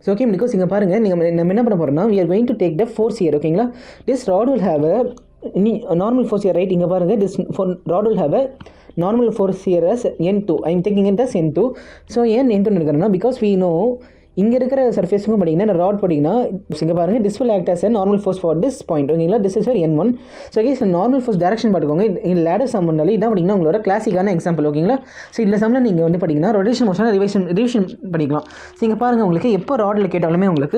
so okay because இங்கே பாருங்கள் நம்ம என்ன பண்ண போகிறோம்னா we are going to take the force here ஓகேங்களா. This rod will have a normal force here right. இங்கே பாருங்கள் this rod will have a normal force here as N2. I am taking it as N2. So ஏன் N2 எடுக்கிறேன்னா because we know இங்கே இருக்கிற சர்ஃபேஸுக்கும் பார்த்தீங்கன்னா rod பார்த்தீங்கன்னா இங்கே பாருங்கள் this will act as a normal force for this point ஓகேங்களா. This is for N1. So guys normal force direction பார்த்துக்கோங்க. இந்த லேடர் சம் பண்ணாலே இதான் பார்த்தீங்கன்னா உங்களோட கிளாசிக்கான எக்ஸாம்பிள் ஓகேங்களா. ஸோ இந்த சம்மில் நீங்கள் வந்து பார்த்தீங்கன்னா ரொட்டேஷன் மோஷனை ரிவிஷன் பண்ணிக்கலாம். ஸோ இங்கே பாருங்கள் உங்களுக்கு எப்போ ராடில் கேட்டாலுமே உங்களுக்கு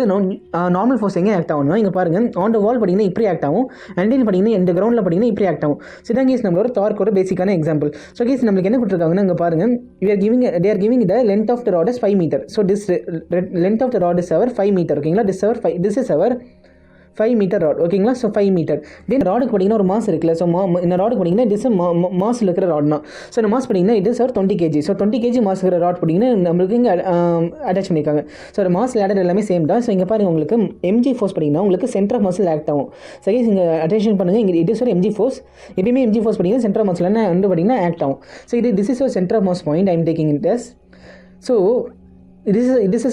நார்மல் ஃபோர்ஸ் எங்கே ஆக்ட் ஆகணும்னா இங்கே பாருங்கள் ஆன் த வால் பார்த்தீங்கன்னா இப்படி ஆக்ட் ஆகும், அண்ட் தென் பார்த்தீங்கன்னா இந்த கிரௌண்டில் பார்த்தீங்கன்னா இப்படி ஆக்ட் ஆகும். ஸோ இதான் கேஸ் நம்மளோட டார்க்கோட பேசிக்கான எக்ஸாம்பிள். ஸோ கேஸ் நம்மளுக்கு என்ன கொடுத்துருக்காங்கன்னா இங்கே பாருங்கள் they are giving the length of the rod as 5 meter. So this length of the rod is our 5 meter ஓகேங்களா. this is our 5 meter rod ஓகேங்களா. ஸோ 5 meter தென் ராடுக்கு பார்த்தீங்கன்னா ஒரு மாஸ் இருக்குல்ல. ஸோ இந்த ராடுக்கு பார்த்தீங்கன்னா இட் இஸ் மாஸில் இருக்கிற ராட்னா. ஸோ இந்த மாஸ் பார்த்தீங்கன்னா it is our 20 kg. So 20 kg mass இருக்கிற ராட் பார்த்தீங்கன்னா நம்மளுக்கு இங்கே அட்டாச் பண்ணியிருக்காங்க. ஸோ மாஸ் லேடர் எல்லாமே சேம் தான். ஸோ இங்கே பாருங்கள் உங்களுக்கு mg ஃபோர்ஸ் பார்த்தீங்கன்னா உங்களுக்கு சென்டர் ஆஃப் மாஸில் ஆக்ட் ஆகும். ஸோ இங்கே அட்டென்ஷன் பண்ணுங்கள் இங்கே இட் இஸ் ஒரு mg ஃபோர்ஸ். எப்பயுமே mg ஃபோர்ஸ் பார்த்தீங்கன்னா சென்டர் ஆஃப் மாஸில் வந்து பார்த்தீங்கன்னா ஆக்ட் ஆகும். ஸோ திஸ் இஸ் ஒரு centre of mass point I am taking it as. So this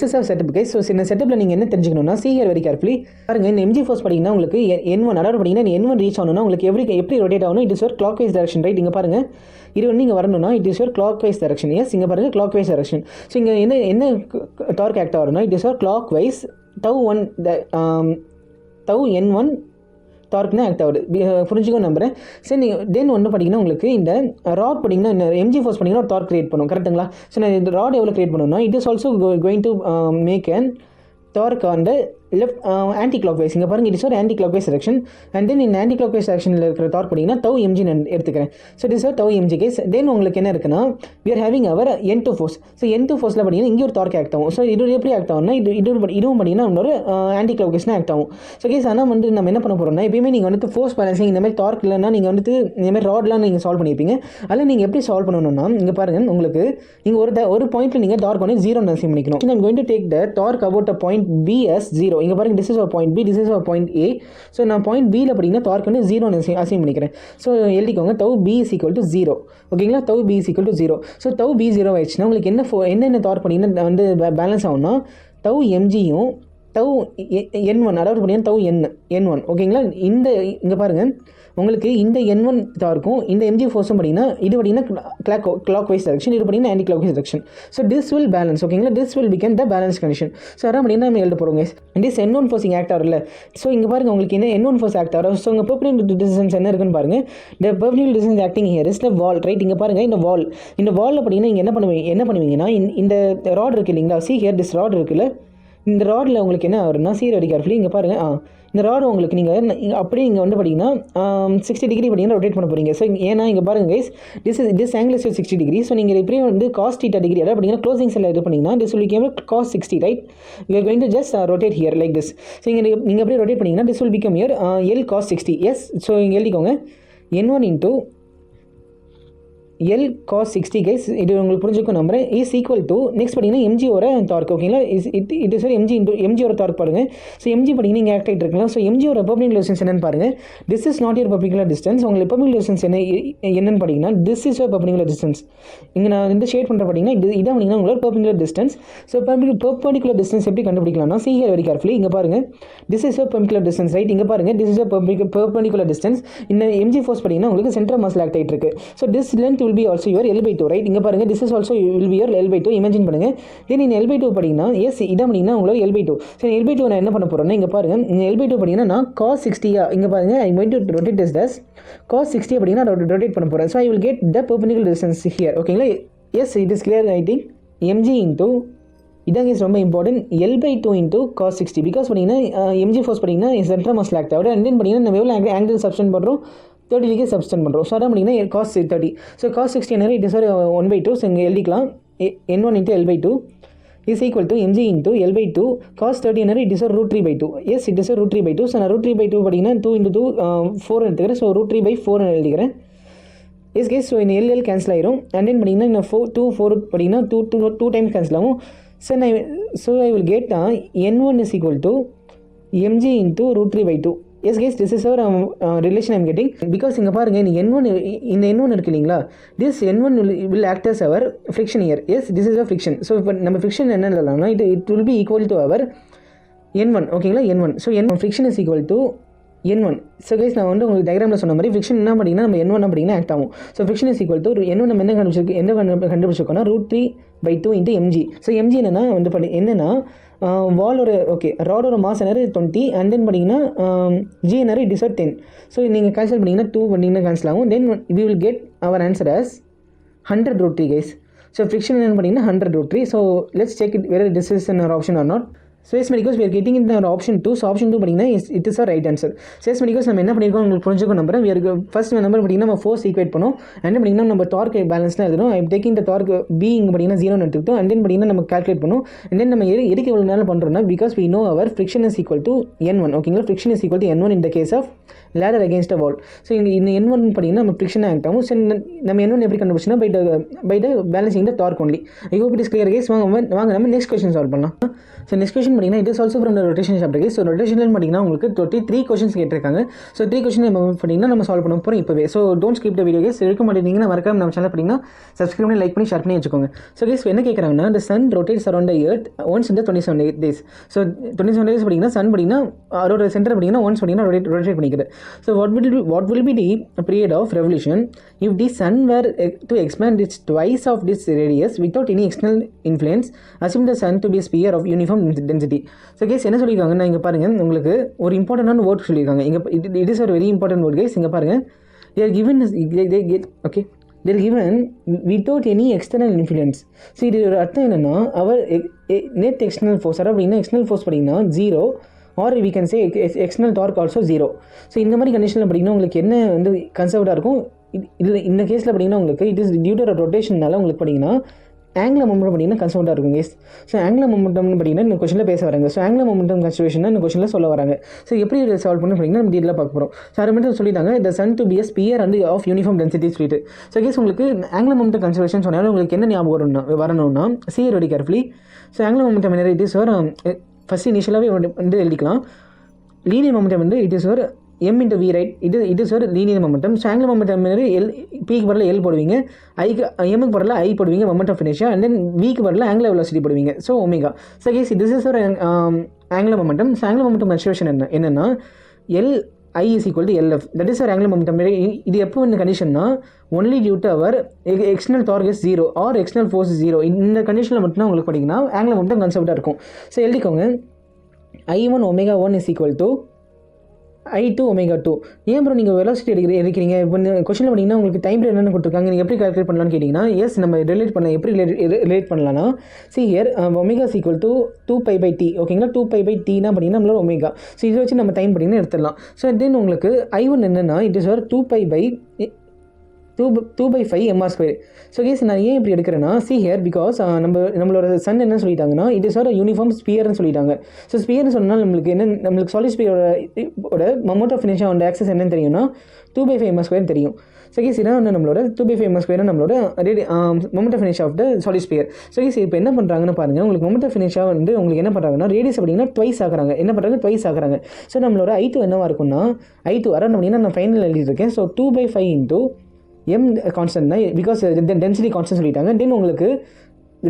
is our setup guys. ஸோ இந்த செட்டப்பில் நீங்கள் என்ன தெரிஞ்சுக்கணும்னா see here very carefully பாருங்க இந்த mg ஃபோர்ஸ் பார்த்தீங்கன்னா உங்களுக்கு N1 அதாவது பார்த்தீங்கன்னா N1 ரீச் ஆகணும்னா உங்களுக்கு எப்படி ரொட்டேட் ஆகணும் இட் இஸ் ஒரு கிளாக் வைஸ் டைரக்ஷன் ரைட். இங்கே பாருங்கள் இது வந்து இங்கே வரணும்னா இட் இஸ் ஒரு கிளாக் வைஸ் டைரக்ஷன். எஸ் இங்கே பாருங்கள் கிளாக் வைஸ் டைரக்ஷன். ஸோ இங்கே என்ன டார்க் ஆக்ட் ஆகணும்னா இட் இஸ் ஒரு கிளாக் வைஸ் tau N1 டார்க்னா ஆக்ட் ஆகுது புரிஞ்சுக்கோ நம்புறேன். சரி நீங்கள் தென் ஒன்று பார்த்தீங்கன்னா உங்களுக்கு இந்த ராட் பார்த்தீங்கன்னா இந்த mg ஃபோர்ஸ் பார்த்தீங்கன்னா ஒரு டார்க் கிரியேட் பண்ணும் கரெக்டுங்களா. ஸோ நான் இந்த ராட் எவ்வளோ கிரியேட் பண்ணணும்னா it is also going to make an torque on the left anticlockwise. இங்கே பாருங்கள் இட் இஸ் ஒரு anticlockwise section and then இந்த ஆன்டி கிளாக் வைஸ் செக்ஷனில் இருக்கிற டார்க் பார்த்தீங்கன்னா tau mg நான் எடுத்துக்கிறேன். So it is tau mg guys. Then உங்களுக்கு என்ன இருக்குன்னா we are having our N2 force. So N2 ஃபோர்ஸில் பார்த்தீங்கன்னா இங்கே ஒரு டார்க் ஆக்ட் ஆகும். ஸோ இது எப்படி ஆக்ட் ஆகும்னா இதுவும் பார்த்தீங்கன்னா ஒரு ஆன்டி கிளாக் வைஸ்னா ஆக்ட் ஆகும். ஸோ கேஸ் ஆனால் வந்து நம்ம என்ன பண்ண போகிறோம்னா எப்பயுமே நீங்கள் வந்து ஃபோர்ஸ் பேலன்சிங் இந்த மாதிரி டார்க் இல்லைன்னா நீங்கள் வந்து இந்த மாதிரி ராட்லாம் நீங்கள் சால்வ் பண்ணியிருப்பீங்க. அதில் நீங்கள் எப்படி சால்வ் பண்ணணும்னா இங்கே பாருங்கள் உங்களுக்கு நீங்கள் ஒரு பாயிண்ட்டில் நீங்கள் டார்க் வந்து 0 அசைன் பண்ணிக்கணும். I'm going to take the torque about a point B as 0. இங்கே பாருங்கள் this is our point B, this is our point A. So நான் பாயிண்ட் பியில் பார்த்தீங்கன்னா டார்க் வந்து 0 அசைன் பண்ணிக்கிறேன். ஸோ எழுதிக்கோங்க tau B is equal to 0 ஓகேங்களா. tau B is equal to 0. So tau B 0 ஆயிடுச்சுன்னா உங்களுக்கு என்னென்ன டார்க் பார்த்தீங்கன்னா வந்து பேலன்ஸ் ஆகும்னா tau mgயும் tau N1 அதாவது பார்த்தீங்கன்னா tau N1 ஓகேங்களா. இங்கே பாருங்கள் உங்களுக்கு இந்த N1 டார்க்கும் இந்த mg ஃபோர்ஸும் பார்த்தீங்கன்னா இது பார்த்தீங்கன்னா கிளாக் வைஸ் டைரக்ஷன், இது பார்த்தீங்கன்னா anti clock wise direction. So this will balance ஓகேங்களா. This will become the balance condition. So அதான் பார்த்தீங்கன்னா நம்ம எழுத போகிறோங்க திஸ் N1 ஃபோர்ஸிங் ஆக்ட் ஆகல. ஸோ இங்கே பாருங்கள் உங்களுக்கு என்ன N1 ஃபோர்ஸ் ஆக்ட் ஆகும். ஸோ உங்கள் பெர்பெண்டிகுலர் டிஸ்டன்ஸ் என்ன இருக்குன்னு பாருங்கள். இந்த perpendicular distance acting here is the wall right. இங்கே பாருங்கள் இந்த வாலில் பார்த்தீங்கன்னா இங்கே என்ன பண்ணுவீங்கன்னா இந்த ராட் இருக்குது இல்லைங்களா. see here this ராட் இருக்குல்ல இந்த ராடில் உங்களுக்கு என்ன வரும்னா see very carefully இங்கே பாருங்கள் இந்த ராடு உங்களுக்கு நீங்கள் அப்படியே இங்கே வந்து பார்த்தீங்கன்னா 60 டிகிரி பார்த்தீங்கன்னா ரொட்டேட் பண்ண போகிறீங்க. ஸோ ஏன்னா இங்கே பாருங்கள் guys, this angle is 60 degree. So நீங்கள் இப்படியே வந்து cos θ டிகிரி அதாவது பார்த்தீங்கன்னா க்ளோசிங் செல்லில் இது பண்ணிங்கன்னா this will become cos 60, right? You are going to just rotate here like this. So நீங்கள் அப்படியே ரொட்டேட் பண்ணிங்கன்னா this will become here L cos 60. Yes, so இங்கே எழுதிக்கோங்க N1 into L cos 60 guys, இது உங்களுக்கு புரிஞ்சுக்கும் நம்புறேன், இஸ் ஈக்குவல் டு நெக்ஸ்ட் பார்த்தீங்கன்னா எம்ஜியோட டார்க். ஓகேங்களா? இட் இஸ் எம்ஜியோட டார்க் பாருங்கள். ஸோ எம்ஜி பார்த்தீங்கன்னா இங்கே ஆக்ட் ஆகிட்டு இருக்கலாம். ஸோ எம்ஜியோட பெர்பெண்டிகுலர் டிஸ்டன்ஸ் என்னன்னு பாருங்கள். This is not your perpendicular distance. உங்களுக்கு பெர்பெண்டிகுலர் டிஸ்டன்ஸ் என்னன்னு பார்த்தீங்கன்னா this is your perpendicular distance. இங்கே நான் வந்து ஷேட் பண்ணுற பார்த்தீங்கன்னா இதான் பார்த்தீங்கன்னா உங்களோட perpendicular distance. So perpendicular distance எப்படி கண்டுபிடிக்கலாம்னா see here very carefully. இங்கே பாருங்கள், this is your perpendicular distance, right? இங்கே பாருங்கள், this is your perpendicular distance. இந்த எம்ஜி ஃபோர்ஸ் பார்த்தீங்கன்னா உங்களுக்கு சென்டர் மாஸ்ல ஆக்ட் ஆகிட்டு இருக்கு. So this length will be also your L/2, right? இங்கே பாருங்கள், this is also will be your L/2. Imagine பண்ணுங்கள். தென் இந்த L/2 படிங்கன்னா எஸ் இதான் பண்ணிங்கன்னா உங்களோட L/2. சரி, L/2 நான் என்ன பண்ண போகிறேன்னா இங்கே பாருங்கள், இந்த L/2 படிங்கன்னா நான் cos 60 இங்கே பாருங்கள், ஐ going to rotate this as cos 60 அப்படின்னா ரொட்டேட் பண்ண போகிறேன். So I will get the perpendicular distance here. ஓகேங்களா? Yes, it is clear. I think MG into இதான் கேஸ் ரொம்ப important, L/2 into cos 60. Because பார்த்தீங்கன்னா எம்ஜி ஃபோர்ஸ் பார்த்தீங்கன்னா centre mass act ஆகுது. And then பார்த்தீங்கன்னா நம்ம எவ்வளோ ஆங்கிள் சப்ஸ்டெண்ட் பண்ணுறோம், 30 டிகிரி சப்ஸ்டெண்ட் பண்ணுறோம். ஸோ அதான் பார்த்தீங்கன்னா cos 30. ஸோ cos 60 என்ன, இட் இஸ் 1/2. ஸோ இங்கே எழுதிக்கலாம் N1 into L/2 is equal to MG into L/2 cos 30 என்ன, it is √3/2. Yes, it is √3/2. So நான் √3/2 பார்த்தீங்கன்னா 2 into 2 4 எடுத்துக்கிறேன். ஸோ √3/4 எழுதிக்கிறேன். எஸ் கேஸ், ஸோ இந்த எல் கேன்சல் ஆயிரும். அண்ட் தென் பார்த்தீங்கன்னா இந்த 4 பார்த்தீங்கன்னா 2 டைம்ஸ் கேன்சல் ஆகும். So I will get N1 is equal to MG into √3/2. Yes guys, this is our relation I'm getting. Because இங்கே பாருங்கள், இந்த N1 இருக்கு இல்லைங்களா, this N1 will act as our friction here. Yes, this is a friction. So இப்போ நம்ம friction என்ன இல்லைனா it will be equal to our N1. ஓகேங்களா? N1. So friction is equal to N1. So guys, நான் வந்து உங்களுக்கு டயக்ராமில் சொன்ன மாதிரி ஃப்ரிக்ஷன் என்ன பண்ணிங்கன்னா நம்ம N1 அப்படின்னா ஆக்ட் ஆகும். So friction is equal to N1 நம்ம என்ன கண்டுபிடிச்சிருக்கோம்னா √3/2 இன்ட்டு எம்ஜி. ஸோ எம்ஜி என்னன்னா வந்து என்னன்னா வாலோட ராடோட மாஸ் என்ன 20 அண்ட் தென் பார்த்தீங்கன்னா ஜி என்ன இட் இஸ் 10. ஸோ நீங்கள் கேன்சல் பண்ணிங்கன்னா 2 பண்ணிங்கன்னா கேன்சல் ஆகும். Then we will get our answer as 100√3 guys. So friction என்னன்னு பார்த்தீங்கன்னா 100√3. So let's check it whether this is an option or not. So yes medicals, we are getting in our option 2. So option 2 பார்த்தீங்கன்னா it is a right answer. So yes medicals, நம்ம என்ன பண்ணியிருக்கோம் உங்களுக்கு புரிஞ்சுக்கோ நம்புறேன். we are first number பார்த்தீங்கன்னா நம்ம force equate பண்ணோம். அண்ட் பார்த்தீங்கன்னா நம்ம டார்க் பேலன்ஸ்லாம் எழுதணும். I am taking the torque B இங்கே பார்த்தீங்கன்னா 0 எடுத்துக்கிட்டோம். அண்ட் தென் பார்த்தீங்கன்னா நம்ம கால்குலேட் பண்ணோம். அண்ட் தென் நம்ம எதுக்கு எவ்வளோ நேரம் பண்ணுறோம்னா because we know our friction is equal to N1. ஓகேங்களா? friction is equal to N1 in the case of ladder against a wall. So இந்த N1 பார்த்தீங்கன்னா நம்ம ஃப்ரிக்ஷன் ஆக்ட் ஆகும். ஸோ நம்ம N1 எப்படி கண்டுபிடிச்சோன்னா by the balancing the torque only. I hope it is clear guys. வாங்க நம்ம next question solve பண்ணலாம். ஸோ நெக்ஸ்ட் கொஸ்டின் பார்த்தீங்கன்னா it is also from the rotation chapter guys. So ரொட்டேஷனில் பார்த்தீங்கன்னா உங்களுக்கு 3 கொஸ்டின்ஸ் கேட்டிருக்காங்க. ஸோ 3 கொஸ்டின் பார்த்தீங்கன்னா நம்ம சால்வ் பண்ண போகிறோம் இப்போவே. So don't skip the video guys. இருக்க மாட்டேங்கன்னா மறக்காம நம்ம சேனல் பார்த்தீங்கன்னா சப்ஸ்கிரைப் பண்ணி லைக் பண்ணி ஷேர் பண்ணி வச்சுக்கோங்க. ஸோ கேஸ் என்ன கேட்குறாங்கன்னா the sun rotates around the earth once in the 27 days. So 27 days பார்த்தீங்கன்னா சன் பார்த்தீங்கன்னா அதோட சென்டர் பார்த்தீங்கன்னா ஒன்ஸ் பார்த்தீங்கன்னா ரொட்டேட் பண்ணிக்குது. So what will be the period of revolution if the sun were to expand its twice of this radius without any external influence, assume the sun to be a sphere of uniform density. So guys என்ன சொல்லியிருக்காங்கன்னா இங்கே பாருங்கள், உங்களுக்கு ஒரு இம்பார்ட்டண்டான word சொல்லியிருக்காங்க. இங்கே it is ஒரு வெரி இம்பார்ட்டன்ட் வேர்ட் கேஸ். இங்கே பாருங்கள், they are given without any external influence. So இது ஒரு அர்த்தம் என்னென்னா அவர் நெட் எக்ஸ்டர்னல் ஃபோர்ஸ் அப்படின்னா எக்ஸ்டர்னல் ஃபோர்ஸ் பார்த்தீங்கன்னா 0 or we can say external torque also 0. So இந்த மாதிரி கண்டிஷனில் பார்த்தீங்கன்னா உங்களுக்கு என்ன வந்து கன்சர்வ்டாக இருக்கும் இதில் இந்த கேஸில் பார்த்தீங்கன்னா உங்களுக்கு இட் இஸ் டியூ டு ரொட்டேஷனால உங்களுக்கு பார்த்தீங்கன்னா ஆங்குலர் மொமெண்டம் பார்த்தீங்கன்னா கன்சர்வ்டாக இருக்கும் கேஸ். ஸோ ஆங்குலர் மொமெண்டம்னு பார்த்தீங்கன்னா இந்த கொஸ்டினில் பேச வராங்க. ஸோ ஆங்குலர் மொமெண்டம் கன்சர்வேஷன் இந்த கொஸ்டினில் சொல்ல வராங்க. ஸோ எப்படி இதை சால்வ் பண்ணி பார்த்தீங்கன்னா நம்ம டீட்டெயிலாக பார்க்க போகிறோம். ஸோ அது மட்டும் சொல்லிட்டாங்க the sun to be a sphere and of uniform density சொல்லிட்டு. ஸோ கேஸ் உங்களுக்கு ஆங்குலர் மொமெண்டம் கன்சர்வேஷன் சொன்னாலும் உங்களுக்கு என்ன ஞாபகம் வரணும்னா see very carefully. So angular momentum என்ன இட் இஸ் ஃபஸ்ட் இனிஷியலாகவே வந்து எழுதிக்கலாம். லீனியர் மொமெண்டம் வந்து இட் இஸ் ஒரு m into v, right? It is ஒரு linear momentum. So angular momentum L பிக்கு பதில் எல் போடுவீங்க, எம்முக்கு பதில் ஐ போடுவீங்க moment of inertia, and then விக்கு பதில் ஆங்குலர் வெலாசிட்டி போடுவீங்க. So omega. So case this is ஒரு angular momentum. So angular momentum conservation என்னென்னா L I is equal to LF. That is our angular momentum. இது எப்போ இந்த கண்டிஷன்னா only due to our external torque is 0 or external force 0. இந்த கண்டிஷனில் மட்டும்தான் உங்களுக்கு படிங்கன்னா ஆங்குலர் மொமெண்டம் கன்செப்டாக இருக்கும். ஸோ எழுதிக்கோங்க I1 omega 1 is equal to I2 omega 2. ஏன் ப்ரோ நீங்கள் வெலாசிட்டி எடுக்கிறீங்க? இப்போ கொஸ்டினில் பார்த்தீங்கன்னா உங்களுக்கு டைம் பீரியட் என்னென்னு கொடுத்துருக்காங்க, நீங்கள் எப்படி கால்குலேட் பண்ணலான்னு கேட்டிங்கன்னா, எஸ் நம்ம எப்படி ரிலேட் பண்ணலாம்னா, see here omega is equal to 2π/t. ஓகேங்களா, 2π/tனா பார்த்தீங்கன்னா நம்மளோட ஒமேகா. ஸோ இதை வச்சு நம்ம டைம் பார்த்தீங்கன்னா எடுத்துடலாம். ஸோ தென் உங்களுக்கு I1 என்னென்னா இட் இஸ் ஒரு 2π/5 mr². ஸோ கேஸ் நான் ஏன் இப்படி எடுக்கிறேன்னா, see here பிகாஸ் நம்மளோட சன் என்ன சொல்லிட்டாங்கன்னா இட் இஸ் ஒரு யூனிஃபார்ம் ஸ்பியர்னு சொல்லிட்டாங்க. ஸோ ஸ்பியர்னு சொன்னால் நம்மளுக்கு சாலிட் ஸ்பியரோட moment of inertia on axis என்னன்னு தெரியும்னா 2/5 mr² தெரியும். ஸோ கேஸ் இதான் வந்து நம்மளோட 2/5 mr² நம்மளோட moment of inertia of the solid sphere. So guys இப்போ என்ன பண்ணுறாங்கன்னு பாருங்கள், உங்களுக்கு மொமெண்ட் ஆஃப் இனர்ஷியா வந்து உங்களுக்கு என்ன பண்ணுறாங்கன்னா ரேடியஸ் அப்படின்னா ட்வைஸ் ஆகுறாங்க. என்ன பண்ணுறாங்க? ட்வைஸ் ஆகுறாங்க. ஸோ நம்மளோட I2 என்னவாக இருக்குன்னா, I2 அரௌண்ட் அப்படின்னா நான் ஃபைனல் எழுதியிருக்கேன். ஸோ 2/5 இன்ட்டு m கான்ஸ்டன்ட்னா பிகாஸ் டென்சிட்டி கான்ஸ்டன்ட் சொல்லிட்டாங்க. தென் உங்களுக்கு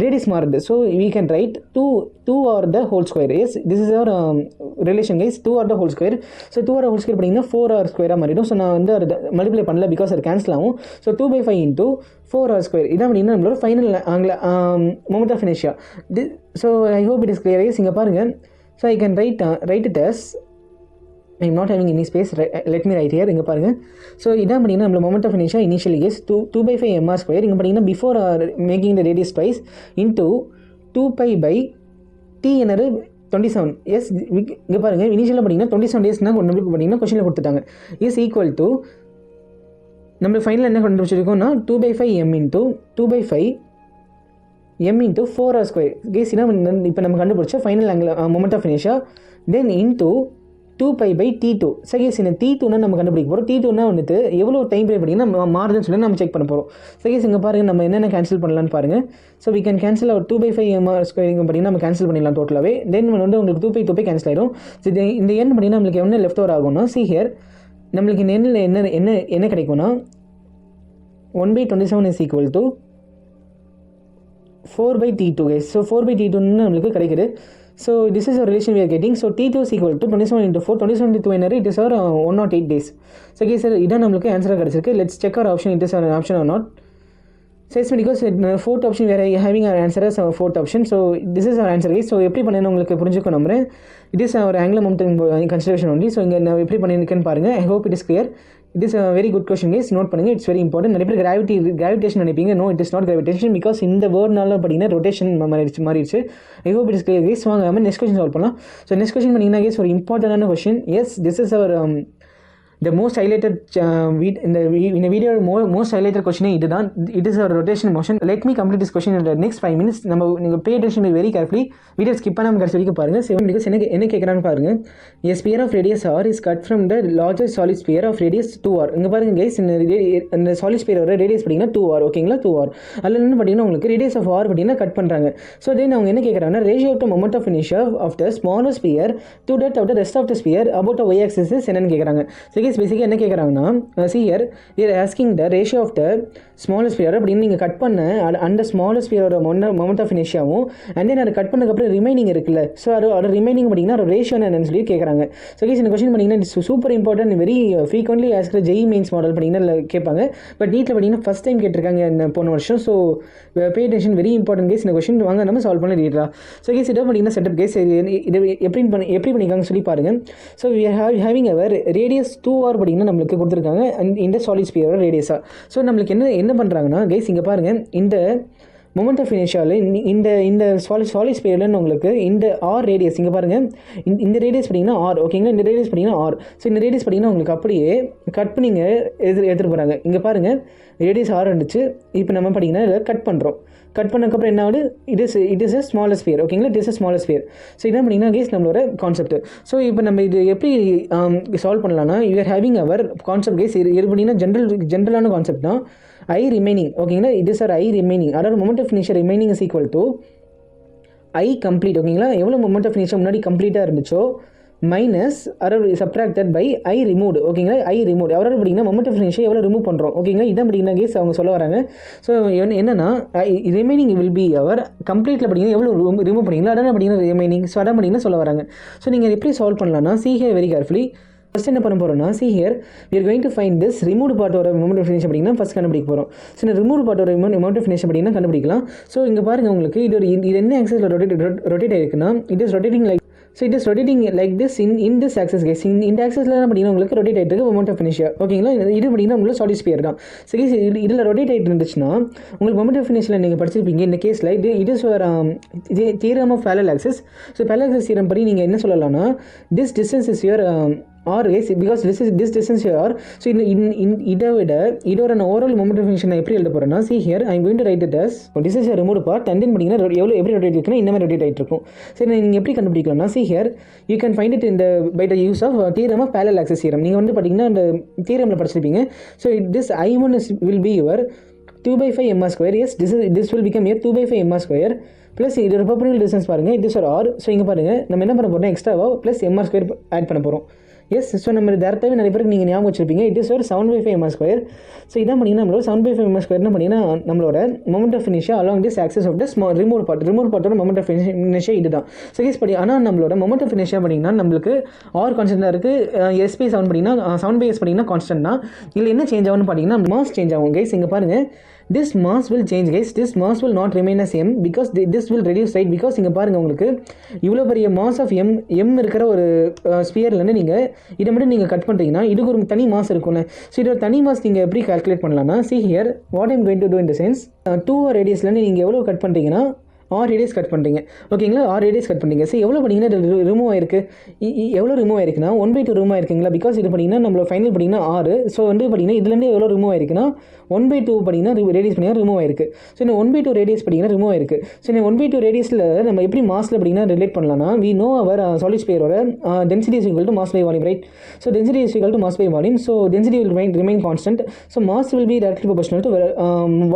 ரேடியஸ் மாறுது. So we can write 2 or the whole square. yes, this is our relation guys, 2 or the whole square. So 2 or whole square பண்ணிங்கன்னா 4r ஸ்கொயராக மாறிடும். So நான் வந்து அதை மல்டிப்ளை பண்ணல பிகாஸ் அது கேன்சல் ஆகும். So 2/5 into 4r². இதான் அப்படின்னா நம்மளோட final moment of inertia. So I hope it is clear guys. இங்கே பாருங்கள். So I can write it as I'm not having any space. Let me write here. இங்கே பாருங்கள். So இதான் பார்த்தீங்கன்னா நம்ம moment of inertia initial guys 2/5 mr². இங்கே பார்த்தீங்கன்னா before making the radius twice into 2π/t என்னது 27. எஸ் இங்கே பாருங்கள் இனிஷியலாக பார்த்தீங்கன்னா 27 daysனால் நம்மளுக்கு பார்த்தீங்கன்னா கொஸ்டினில் கொடுத்துட்டாங்க. இஸ் ஈக்குவல் டு நம்ம ஃபைனல் என்ன கண்டுபிடிச்சிருக்கோம்னா 2/5 m into 2/5 m into 4r². Guys இதான் இப்போ நம்ம கண்டுபிடிச்ச final angle moment of inertia. Then into 2π/t2. சரி கேஸ் இந்த T2னா நம்ம கண்டுபிடிக்க போகிறோம். T2னா வந்துட்டு எவ்வளோ டைம் பீரியட் பார்த்தீங்கன்னா மாறுதுன்னு சொல்லி நம்ம செக் பண்ண போகிறோம். சரி கேஸ் இங்கே பாருங்கள் நம்ம என்னென்ன கேன்சல் பண்ணலான்னு பாருங்கள். So we can cancel our 2/5 mr² பார்த்தீங்கன்னா நம்ம கேன்சல் பண்ணிடலாம் டோட்டலாகவே. தென் வந்து உங்களுக்கு 2π கேன்சல் ஆகிடும். ஸோ இந்த எண் பார்த்தீங்கன்னா நம்மளுக்கு என்ன லெஃப்ட் ஓவர் ஆகும்னா, see here நம்மளுக்கு இந்த எண்ணில் என்ன கிடைக்கும்னா 1/27 is equal to 4/t2 guys. So 4/t2ன்னு நம்மளுக்கு கிடைக்குது. So this is a relation we are getting. So T2 is equal to 27 into 4. 27 into 2 என்னது? It is our 108 days. So okay sir, இதான் நம்மளுக்கு ஆன்சராக கிடச்சிருக்கு. Let's check our option. It is an option or not. So it's because fourth option we are having our answer as our fourth option. So this is our answer guys. So எப்படி பண்ணணும் உங்களுக்கு புரிஞ்சுக்க நம்புறேன். It is our angular momentum consideration only. So இங்கே நான் எப்படி பண்ணியிருக்கேன்னு பாருங்கள். I hope it is clear. It is a very good question guys. Note பண்ணுங்கள். It's very important. நிறைய பேர் கிராவிடேஷன் நினைப்பீங்க. No, it is not gravitation because இந்த வேர்ட்னால பார்த்தீங்கன்னா ரொட்டேஷன் மாறிடுச்சு. I hope it is clear guys. வாங்க நம்ம நெக்ஸ்ட் கொஸ்டின் சால்வ் பண்ணலாம். ஸோ நெக்ஸ்ட் கொஸ்டின் பண்ணிங்கன்னா guys ஒரு இம்பார்ட்டன்டான question. Yes, this is our the most highlighted in the video most highlighted question இதுதான். it is a rotation motion. let me complete this question in the next 5 minutes. நீங்க pay attention very carefully. video skip பண்ணாம கடைசி வரைக்கும் பாருங்க. 7 because என்ன கேக்குறான்னு பாருங்க. a sphere of radius r is cut from the larger solid sphere of radius 2r. இங்க பாருங்க guys, இந்த solid sphere ஓட radius பாத்தீங்கன்னா 2r. ஓகேங்களா, 2r. அதுல என்ன பாத்தீங்கன்னா உங்களுக்கு radius of r பாத்தீங்கன்னா கட் பண்றாங்க. so then அவங்க என்ன கேக்குறாங்கன்னா ratio of the moment of inertia of the smaller sphere to that of the rest of the sphere about the y axis என்னன்னு கேக்குறாங்க. so பேசிக்காக என்ன கேட்குறாங்கன்னா, see here we are asking the ratio of the smallest sphere அப்படின்னு நீங்கள் cut பண்ண அந்த smaller ஸ்பியரோட மொமெண்ட் ஆஃப் இனர்ஷியாவும் அண்ட் தென் அதை கட் பண்ணதுக்கப்புறம் ரிமைனிங் இருக்குல்ல, ஸோ அதோட ரிமைனிங் பார்த்தீங்கன்னா ஒரு ரேஷியோ என்னன்னு சொல்லி கேட்குறாங்க. ஸோ கேஸ் இந்த கொஸ்டின் பார்த்தீங்கன்னா சூப்பர் இம்பார்ட்டன்ட், வெரி ஃப்ரீக்வெண்ட்லி ஆஸ்கிற ஜெய் மெயின்ஸ் மாடல் பார்த்தீங்கன்னா கேட்பாங்க. பட் நீட்டில் பார்த்தீங்கன்னா ஃபஸ்ட் டைம் கேட்டிருக்காங்க போன வருஷம். So pay attention, very important guys. இந்த கொஸ்டின் வாங்க நம்ம சால்வ் பண்ண ரீடா. ஸோ கேஸ் இதை பார்த்தீங்கன்னா செட்டப் கேஸ் இது எப்படி பண்ணிக்காங்க சொல்லி பாருங்கள். So we are having our radius 2r பார்த்தீங்கன்னா நம்மளுக்கு கொடுத்துருக்காங்க இந்த சாலிட் ஸ்பியரோட ரேடியஸாக. ஸோ நம்மளுக்கு என்ன பண்ணுறாங்கன்னா கைஸ் இங்கே பாருங்கள், இந்த மொமெண்ட் ஆஃப் இனர்ஷியாவில் இந்த சாலிட் ஸ்பியரில் உங்களுக்கு இந்த ஆர் ரேடியஸ் இங்கே பாருங்கள், இந்த ரேடியஸ் பார்த்தீங்கன்னா ஆர். ஓகேங்களா, இந்த ரேடியஸ் பார்த்தீங்கன்னா ஆர். ஸோ இந்த ரேடியஸ் பார்த்தீங்கன்னா உங்களுக்கு அப்படியே கட் பண்ணி எடுத்துகிட்டு போகிறாங்க. இங்கே பாருங்கள் ரேடியஸ் ஆர் இருந்துச்சு, இப்போ நம்ம பார்த்தீங்கன்னா இதை கட் பண்ணுறோம். கட் பண்ணக்கப்புறம் என்ன ஆகுது, it is a smaller sphere. ஓகேங்களா, it is a smaller sphere. So இதான் பண்ணிங்கன்னா கேஸ் நம்மளோட கான்செப்ட். ஸோ இப்போ நம்ம இது எப்படி சால்வ் பண்ணலாம்னா, you are having our concept guys. இது பண்ணிங்கன்னா ஜென்ரலான கான்செப்ட் தான். I remaining. ஓகேங்களா, it is our I remaining. அதாவது moment of inertia remaining is equal to I complete. ஓகேங்களா, எவ்வளோ மொமெண்ட் ஆஃப் இனர்ஷியா முன்னாடி கம்ப்ளீட்டாக இருந்துச்சோ மைனஸ் அதாவது சப்ராக்டட் பை ஐ ரிமூவ்டு. ஓகேங்களா, ஐ ரிமூவ் அவரோட பார்த்தீங்கன்னா மொமெண்ட் ஆஃப் இனர்ஷியா எவ்வளோ ரிமூவ் பண்ணுறோம். ஓகேங்களா, இதான் பார்த்தீங்கன்னா கேஸ் அவங்க சொல்ல வராங்க. ஸோ என்னன்னா ரிமைனிங் வில் பி அவர் கம்ப்ளீட்டில் பார்த்தீங்கன்னா எவ்வளோ ரிமூவ் பண்ணிங்களா அதான் பார்த்தீங்கன்னா ரிமைனிங். ஸோ அதான் பார்த்தீங்கன்னா சொல்ல வராங்க. ஸோ நீங்கள் எப்படி சால்வ் பண்ணலாம்னா, see here very carefully. First என்ன பண்ண போகிறோம்னா, see here we are going to find this removed part ஓட மொமெண்ட் ஆஃப் இனர்ஷியா அப்படின்னா ஃபஸ்ட் கண்டுபிடிக்க போகிறோம். ஸோ இந்த ரிமூவ் பார்ட் ஓட மொமெண்ட் ஆஃப் இனர்ஷியா அப்படின்னா கண்டுபிடிக்கலாம். ஸோ இங்கே பாருங்கள் உங்களுக்கு இது என்ன ஆக்சிஸில் ரொட்டேட் ஆகிருக்குன்னா, it is rotating like so it is rotating like this in this axis guys இந்த ஆக்சஸில் என்ன பண்ணிங்கன்னா உங்களுக்கு ரொட்டேட் ஆகிட்டு இருக்கு மொமெண்ட் ஆஃப் இனர்ஷியா. ஓகேங்களா, இது பண்ணிங்கன்னா உங்களுக்கு சாலிட் ஸ்பியர் தான். ஸோ கேஸ் இதில் ரொட்டேட் ஆகிட்டு இருந்துச்சுன்னா உங்களுக்கு மொமெண்ட் ஆஃப் இனர்ஷியாவில் நீங்கள் படிச்சிருப்பீங்க. இந்த கேஸில் it is theorem of parallel axis. So parallel axis theorem படி நீங்கள் என்ன சொல்லலாம்னா this distance is your R S because this distance R. So இதை விட இதோட நான் ஓவரால் மொமெண்ட் ஆஃப் இனர்ஷியா நான் எப்படி எழுத போகிறேன்னா see here I am going to write it as this is remove part and then பண்ணிங்கன்னா எப்படி ரொட்டேட் இருக்குன்னா இந்த மாதிரி ரொட்டேட் ஆகிட்டு இருக்கும். சரி, நீங்கள் எப்படி கண்டுபிடிக்கலாம்னா see here you can find it இந்த by the use of theorem of parallel axis theorem. நீங்கள் வந்து பார்த்தீங்கன்னா அந்த தியரமில் படிச்சிருப்பீங்க. So this I1 will be your 2/5 mr square. Yes, this will become here 2/5 mr square plus இதோட perpendicular distance பாருங்கள், இது ஒரு ஆர். ஸோ இங்கே பாருங்கள் நம்ம என்ன பண்ண போகிறோம், எக்ஸ்ட்ராவாக ப்ளஸ் mr square ஆட் பண்ண போகிறோம். எஸ், ஸோ நம்ம டேரெக்டாகவே நிறைய பேருக்கு நீங்கள் ஞாபகம் வச்சிருப்பீங்க. இட் இஸ் ஒரு 7/5 mr square. ஸோ இதான் பண்ணிங்கன்னா நம்மளோட 7/5 mr square என்ன பண்ணிங்கன்னா நம்மளோட moment of inertia along this axis of the remove பார்ட்டோட மொமெண்ட் ஆஃப் இனர்ஷியா இதுதான். ஸோ கேஸ் படி ஆனால் நம்மளோட மொமெண்ட் ஆஃப் இனர்ஷியா பண்ணிங்கன்னா நம்மளுக்கு ஆர் கான்ஸ்டன்ட்டாக இருக்குது. S/7 பண்ணிங்கன்னா 7/S பண்ணிங்கன்னா கான்ஸ்டன்ட் தான். இதில் என்ன சேஞ்ச் ஆகும்னு பார்த்தீங்கன்னா மாஸ் சேஞ்ச் ஆகும். கைஸ் இங்கே பாருங்கள், this mass will change guys, this mass will not remain as m because this will reduce, right? because இங்கே பாருங்கள் உங்களுக்கு இவ்வளோ பெரிய மாஸ் ஆஃப் m இருக்கிற ஒரு ஸ்பியர்லேருந்து நீங்கள் இதை மட்டும் நீங்கள் கட் பண்ணுறீங்கன்னா இதுக்கு ஒரு தனி மாஸ் இருக்கும்ல. ஸோ இதோட தனி மாஸ் நீங்கள் எப்படி கால்குலேட் பண்ணலாம்னா see here what I'm going to do in the sense 2 ரேடியஸ்லேருந்து நீங்கள் எவ்வளோ கட் பண்ணுறீங்கன்னா ஆர் ரேடியஸ் கட் பண்ணுறீங்க. ஓகேங்களா, ஆர் ரேடியஸ் கட் பண்ணுறீங்க. ஸோ எவ்வளோ பண்ணிங்கன்னா இது ரிமூவ் ஆயிருக்கு, எவ்வளோ ரிமூவ் ஆயிருக்குன்னா 1/2 ரிமூவ் ஆயிருக்குங்களா. பிகாஸ் இது பண்ணிங்கன்னா நம்மளோட ஃபைனல் பண்ணிங்கன்னா 6. ஸோ வந்து பண்ணிங்கன்னா இதுலேருந்து எவ்வளோ ரிமூவ் ஆயிருக்குன்னா 1/2 பண்ணிங்கன்னா ரேடியஸ் பண்ணிங்கன்னா ரிமூவ் ஆயிருக்கு. ஸோ இந்த 1/2 ரேடியஸ் பண்ணிங்கன்னா ரிமூவ் ஆயிருக்கு. ஸோ இந்த 1/2 ரேடியஸில் நம்ம எப்படி மாஸில் பண்ணிங்கன்னா ரிலேட் பண்ணலாம்னா we know our solid sphere density is equal to mass by volume, right? So density is equal to mass by volume. So density will remain constant. So mass will be directly proportional to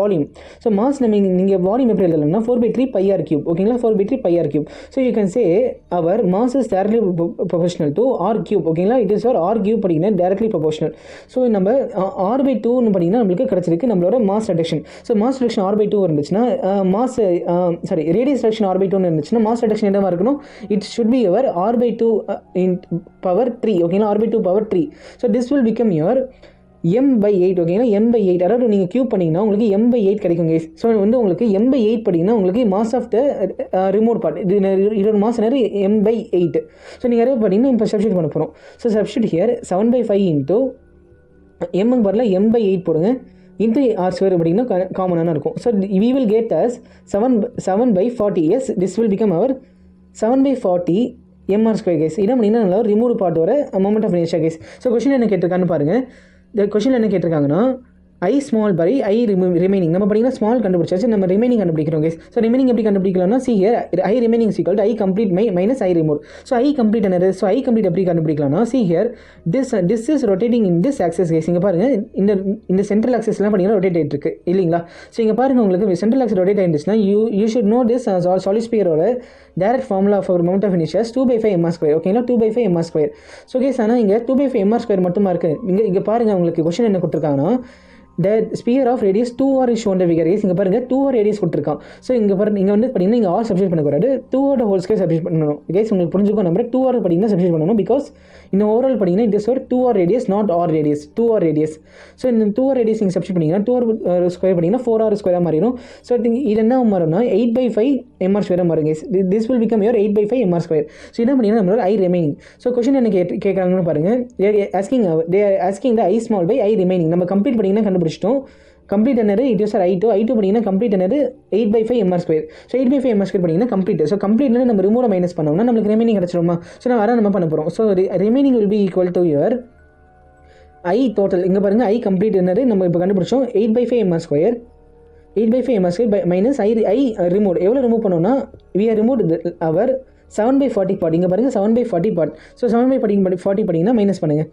volume. So mass நீங்கள் volume எப்படி எழுதலாம்னா 4/3 pi r cube. ஓகேங்களா, 4/3 pi r cube. So you can say our mass is directly proportional to r cube. ஓகேங்களா, it is our r cube படிங்கன்னா directly proportional. So நம்ம r/2 படிங்கன்னா நம்மளுக்கு கிடைச்சிருக்கு நம்மளோட mass reduction. So mass reduction r/2 இருந்துச்சுன்னா radius reduction r/2 இருந்துச்சுன்னா mass reduction என்னவா இருக்கணும், it should be your r/2 power 3. ஓகேங்களா, r/2 power 3. So this will become your m/8. ஓகேங்களா, m/8 அதாவது நீங்கள் கியூப் பண்ணிங்கன்னா உங்களுக்கு m/8 கிடைக்கும் கைஸ். ஸோ வந்து உங்களுக்கு m/8 படிங்கன்னா உங்களுக்கு mass of the remote part இதோட மாஸ் நேரம் m/8. ஸோ நீங்கள் நிறைய பார்த்தீங்கன்னா இப்போ சப்ஸ்டியூட் பண்ண போகிறோம். So substitute here 7/5 into m பதில் m/8 போடுங்க இன்ட்டு r² அப்படின்னா காமனாக இருக்கும். So we will get as 7/40. Yes, this will become our 7/40 mr² guys. இதான் பண்ணிங்கன்னா நல்லா ரிமூவ் பார்ட் வர moment of inertia guys. So question என்ன கேட்டிருக்கான்னு பாருங்கள். இந்த கொஸ்டின் என்ன கேட்டிருக்காங்கன்னா I small by I remaining. நம்ம பார்த்தீங்கன்னா ஸ்மால் கண்டுபிடிச்சாச்சு, நம்ம ரிமைனிங் கண்டுபிடிக்கிறோம் கைஸ். ஸோ ரிமைனிங் எப்படி கண்டுபிடிக்கலாம்னா see here I remaining is equal to I complete minus I remove. So I complete என்னது, ஸோ I complete எப்படி கண்டுபிடிக்கலாம்னா see here this is rotating in this axis guys. இங்கே பாருங்கள் இந்த central ஆக்சஸ்லாம் பார்த்தீங்கன்னா rotate ஆகிட்டு இருக்கு இல்லைங்களா. ஸோ இங்கே பாருங்கள் உங்களுக்கு சென்ட்ரல் ஆக்சஸ் ரொட்டேட் ஆகிடுச்சுன்னா you should know this solid sphere direct formula of our amount of inertia is 2/5 mr square. ஓகேங்களா, 2/5 mr square. ஸோ கேஸ் ஆனால் இங்கே 2/5 mr square மட்டுமா இருக்குது. இங்கே பாருங்கள் உங்களுக்கு கொஸ்டின் என்ன கொடுத்துருக்காங்கன்னா the sphere of radius 2r is shown the figure. இங்கே பாருங்கள் 2r radius கொடுத்துருக்கான். ஸோ இங்கே பாருங்கள் இங்கே வந்து பார்த்தீங்கன்னா இங்கே ஆர் சப்ஸ்டியூட் பண்ணக்கூடாது, 2r ஹோல் ஸ்கொயர் சப்ஸ்டியூட் பண்ணணும். கேஸ் உங்களுக்கு புரிஞ்சுக்கோ நம்பர் 2r பார்த்தீங்கன்னா சப்ஸ்டியூட் பண்ணணும். பிகாஸ் இந்த ஓவரால் பார்த்தீங்கன்னா இட் இஸ் ஒரு 2r radius not r radius, 2r radius. So இந்த 2r ரேடியஸ் நீங்கள் சப்ஸ்டியூட் பண்ணிங்கன்னா 2r ஸ்கொயர் பண்ணிங்கன்னா 4r ஸ்கொயராக மாறிடும். ஸோ இது என்ன மாறும்னா 8/5 mr ஸ்கொயராக மாறும் guys. This will become your 8/5 mr square. So என்ன பண்ணிங்கன்னா நம்மளோட I remaining. ஸோ கொஸ்டின் என்ன கேட்குறாங்கன்னு பாருங்கள். they are asking the I small by I remaining. நம்ம கம்ப்ளீட் பண்ணிங்கன்னா கண்டுபிடிச்சிட்டோம். கம்ப்ளீட் என்னது இட் இஸ் I2 பண்ணிங்கன்னா கம்ப்ளீட் என்னது 8/5 mr square. So 8/5 mr square பண்ணிங்கன்னா கம்ப்ளீட். ஸோ கம்ப்ளீட்ல நம்ம ரிமூவ் மைனஸ் பண்ணோம்னா நம்மளுக்கு ரிமைனிங் கிடச்சிருமா. ஸோ நம்ம பண்ண போகிறோம். So remaining will be equal to your I total. இங்கே பாருங்கள் I கம்ப்ளீட் என்னது நம்ம இப்போ கண்டுபிடிச்சோம் 8/5 mr square. 8/5 mr square minus I remove. எவ்வளோ ரிமூவ் பண்ணோம்னா we are removed our 7/40 part. இங்கே பாருங்கள் 7/40 பார்ட். ஸோ 7/40 பண்ணிங்கன்னா மைனஸ் பண்ணுங்கள்.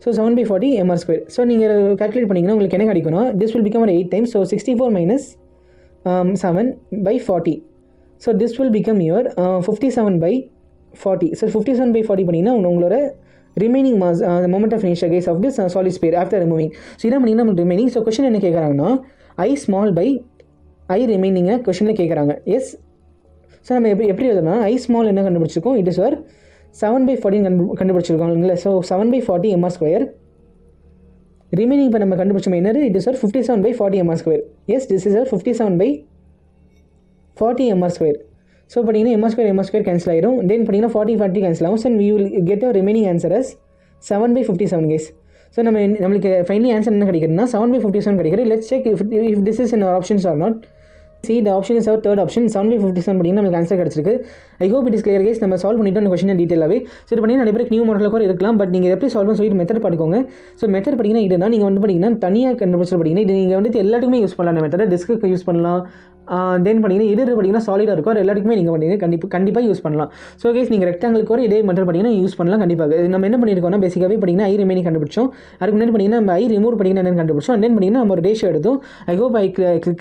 So 7/40 mr square. ஸோ நீங்கள் கால்குலேட் பண்ணிங்கன்னா உங்களுக்கு என்ன கிடைக்கும்னா this will become 8 times. So 64 minus 7/40. So this will become your 57/40. So 57/40 பண்ணிங்கன்னா உங்களோட remaining mass moment of inertia guys of this solid sphere after removing. So இதான் பண்ணிங்கன்னா நம்மளுக்கு ரிமைனிங். ஸோ கொஸ்டின் என்ன கேட்குறாங்கன்னா I small by I remaining கொஸ்டினில் கேட்குறாங்க. S, so நம்ம எப்படி எழுதணும்னா I small என்ன கண்டுபிடிச்சிருக்கோம், இட் இஸ் வர் 7/40 கண்டுபிடிச்சிருக்காங்க. So 7/40 mr square. ரிமைனிங் இப்போ நம்ம கண்டுபிடிச்சோம் என்னது, it is your 57/40 mr square. Yes, this is your 57/40 mr square. So பார்த்தீங்கன்னா m² கேன்சல் ஆயிடும். தென் பார்த்தீங்கன்னா 40 கேன்சல் ஆகும். So we will get our remaining answer as 7/57 guys. ஸோ நம்மளுக்கு ஃபைனலி ஆன்சர் என்ன கிடைக்குதுன்னா 7/57 கிடைக்குது. Let's check if this is in our options or not. See, the option is our third option. 7/57 பார்த்தீங்கன்னா நமக்கு ஆன்சர் கிடச்சிருக்கு. I hope it is clear guys. நம்ம solve பண்ணிட்டோம் அந்த கொஸ்டின் டீட்டெயிலாகவே. ஸோ இது பார்த்தீங்கன்னா நிறைய பேருக்கு நியூ மாடலில் கூட இருக்கலாம். பட் நீங்கள் எப்படி சால்வ் பண்ண சொல்லிட்டு மெத்தட் பார்த்துக்கோங்க. ஸோ மெத்தட் பார்த்தீங்கன்னா இதுதான். நீங்கள் வந்து பார்த்தீங்கன்னா தனியாக கண்டுபிடிச்சு பார்த்தீங்கன்னா இது நீங்கள் வந்து எல்லாத்துக்குமே யூஸ் பண்ணலாம். அந்த மெத்தடை டிஸ்க்கு யூஸ் பண்ணலாம். தென் பார்த்தீங்கன்னா இது பார்த்தீங்கன்னா சாலிடாக இருக்கும். அது எல்லாத்துக்குமே நீங்கள் பார்த்தீங்கன்னா கண்டிப்பாக யூஸ் பண்ணலாம். ஸோ கேஸ் நீங்கள் ரெக்டாங்கிளுக்கு ஒரு இதே மெத்தட் பார்த்தீங்கன்னா யூஸ் பண்ணலாம் கண்டிப்பாக. நம்ம என்ன பண்ணியிருக்கோம்னா பேசிக்காகவே பார்த்தீங்கன்னா ஐ ரிமைனிங் கண்டுபிடிச்சோம். அதுக்கு முன்னாடி பார்த்தீங்கன்னா நம்ம ஐ ரிமூவ் பார்த்தீங்கன்னா என்னென்னு கண்டுபிடிச்சோம். தென் பார்த்தீங்கன்னா நம்ம ஒரு ரேஷியோ எடுத்தோம். ஐ ஹோப்